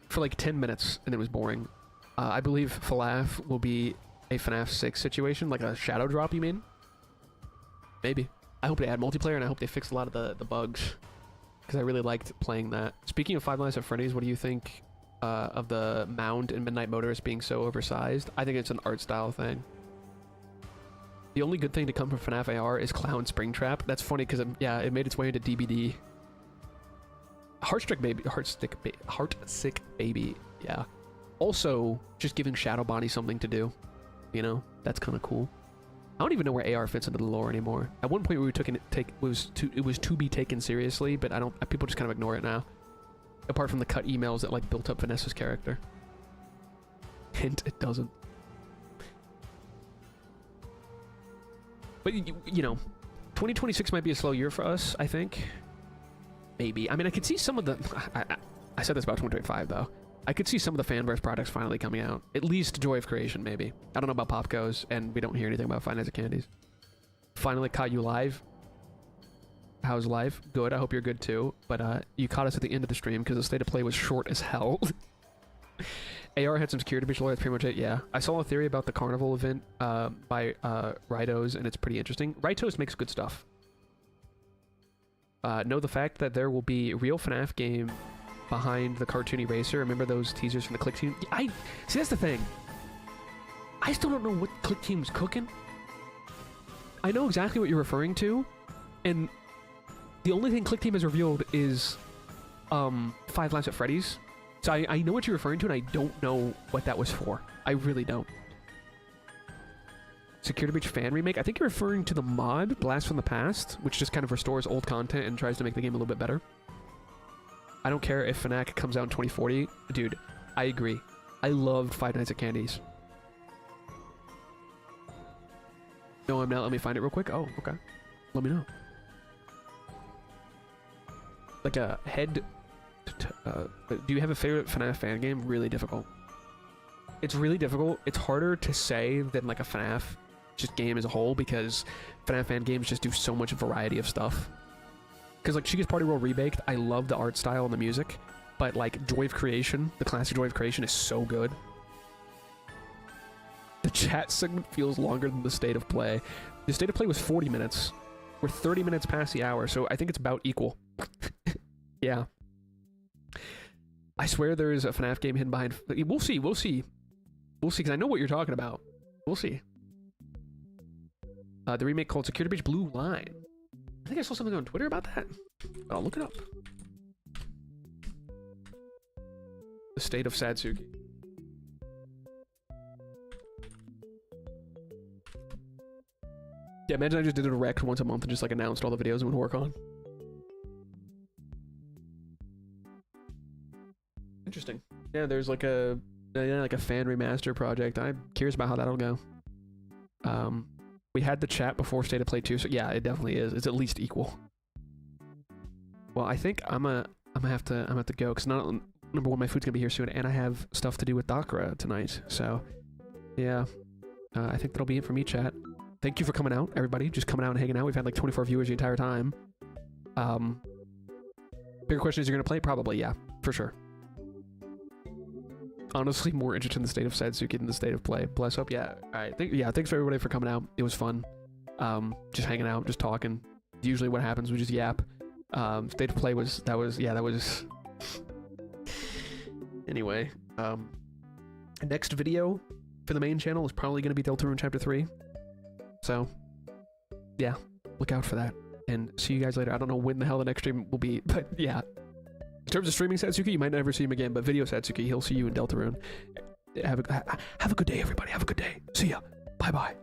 for like 10 minutes, and it was boring. I believe FNAF will be a FNAF 6 situation, like a shadow drop, you mean? Maybe. I hope they add multiplayer, and I hope they fix a lot of the bugs. Because because I really liked playing that. Speaking of Five Nights at Freddy's, what do you think of the Mound and Midnight Motorist being so oversized? I think it's an art style thing. The only good thing to come from FNAF AR is Clown Springtrap. That's funny because yeah, it made its way into DBD. Heartsick baby. Yeah. Also, just giving Shadow Bonnie something to do. You know, that's kind of cool. I don't even know where AR fits into the lore anymore. At one point, we were it was to be taken seriously, but people just kind of ignore it now. Apart from the cut emails that like built up Vanessa's character. Hint, it doesn't. But you know, 2026 might be a slow year for us, I think. Maybe. I mean, I could see some of the... I said this about 2025, though. I could see some of the Fanverse products finally coming out. At least Joy of Creation, maybe. I don't know about Popgoes, and we don't hear anything about Five Nights at Candy's. Finally caught you live. How's life? Good. I hope you're good, too. But you caught us at the end of the stream, because the state of play was short as hell. AR had some security breach lore, that's pretty much it, yeah. I saw a theory about the Carnival event by Ritos, and it's pretty interesting. Ritos makes good stuff. Know the fact that there will be a real FNAF game behind the cartoony racer. Remember those teasers from the Click Team? See, that's the thing. I still don't know what Click Team was cooking. I know exactly what you're referring to, and the only thing Click Team has revealed is Five Nights at Freddy's. So I know what you're referring to, and I don't know what that was for. I really don't. Security Breach fan remake? I think you're referring to the mod, Blast from the Past, which just kind of restores old content and tries to make the game a little bit better. I don't care if FNAC comes out in 2040. Dude, I agree. I loved Five Nights at Candy's. No, I'm not. Let me find it real quick. Oh, okay. Let me know. Like a head... do you have a favorite FNAF fan game? Really difficult. It's really difficult. It's harder to say than like a FNAF just game as a whole, because FNAF fan games just do so much variety of stuff. Because like Chica's Party World Rebaked, I love the art style and the music, but like Joy of Creation, the classic Joy of Creation is so good. The chat segment feels longer than the state of play. The state of play was 40 minutes. We're 30 minutes past the hour, so I think it's about equal. Yeah. I swear there is a FNAF game hidden behind... We'll see, we'll see. We'll see, because I know what you're talking about. We'll see. The remake called Security Breach Blue Line. I think I saw something on Twitter about that. But I'll look it up. The State of Satsuki. Yeah, imagine I just did a direct once a month and just like announced all the videos I'm gonna work on. Interesting. Yeah, there's like a fan remaster project. I'm curious about how that'll go. We had the chat before State of Play 2, so yeah, it definitely is. It's at least equal. Well, I think I'm gonna have to go, because number one, my food's gonna be here soon, and I have stuff to do with Dakra tonight. So yeah, I think that'll be it for me, chat. Thank you for coming out, everybody. Just coming out and hanging out. We've had like 24 viewers the entire time. Bigger question is, you're gonna play? Probably, yeah, for sure. Honestly, more interested in the State of Satsuki than the State of Play. Bless up, yeah. All right, thanks for everybody for coming out. It was fun. Just hanging out, just talking. Usually, what happens, we just yap. State of Play was. Anyway, next video for the main channel is probably going to be Deltarune Chapter 3. So, yeah, look out for that. And see you guys later. I don't know when the hell the next stream will be, but yeah. In terms of streaming Satsuki, you might never see him again, but video Satsuki, he'll see you in Deltarune. Have a good day, everybody. Have a good day. See ya. Bye-bye.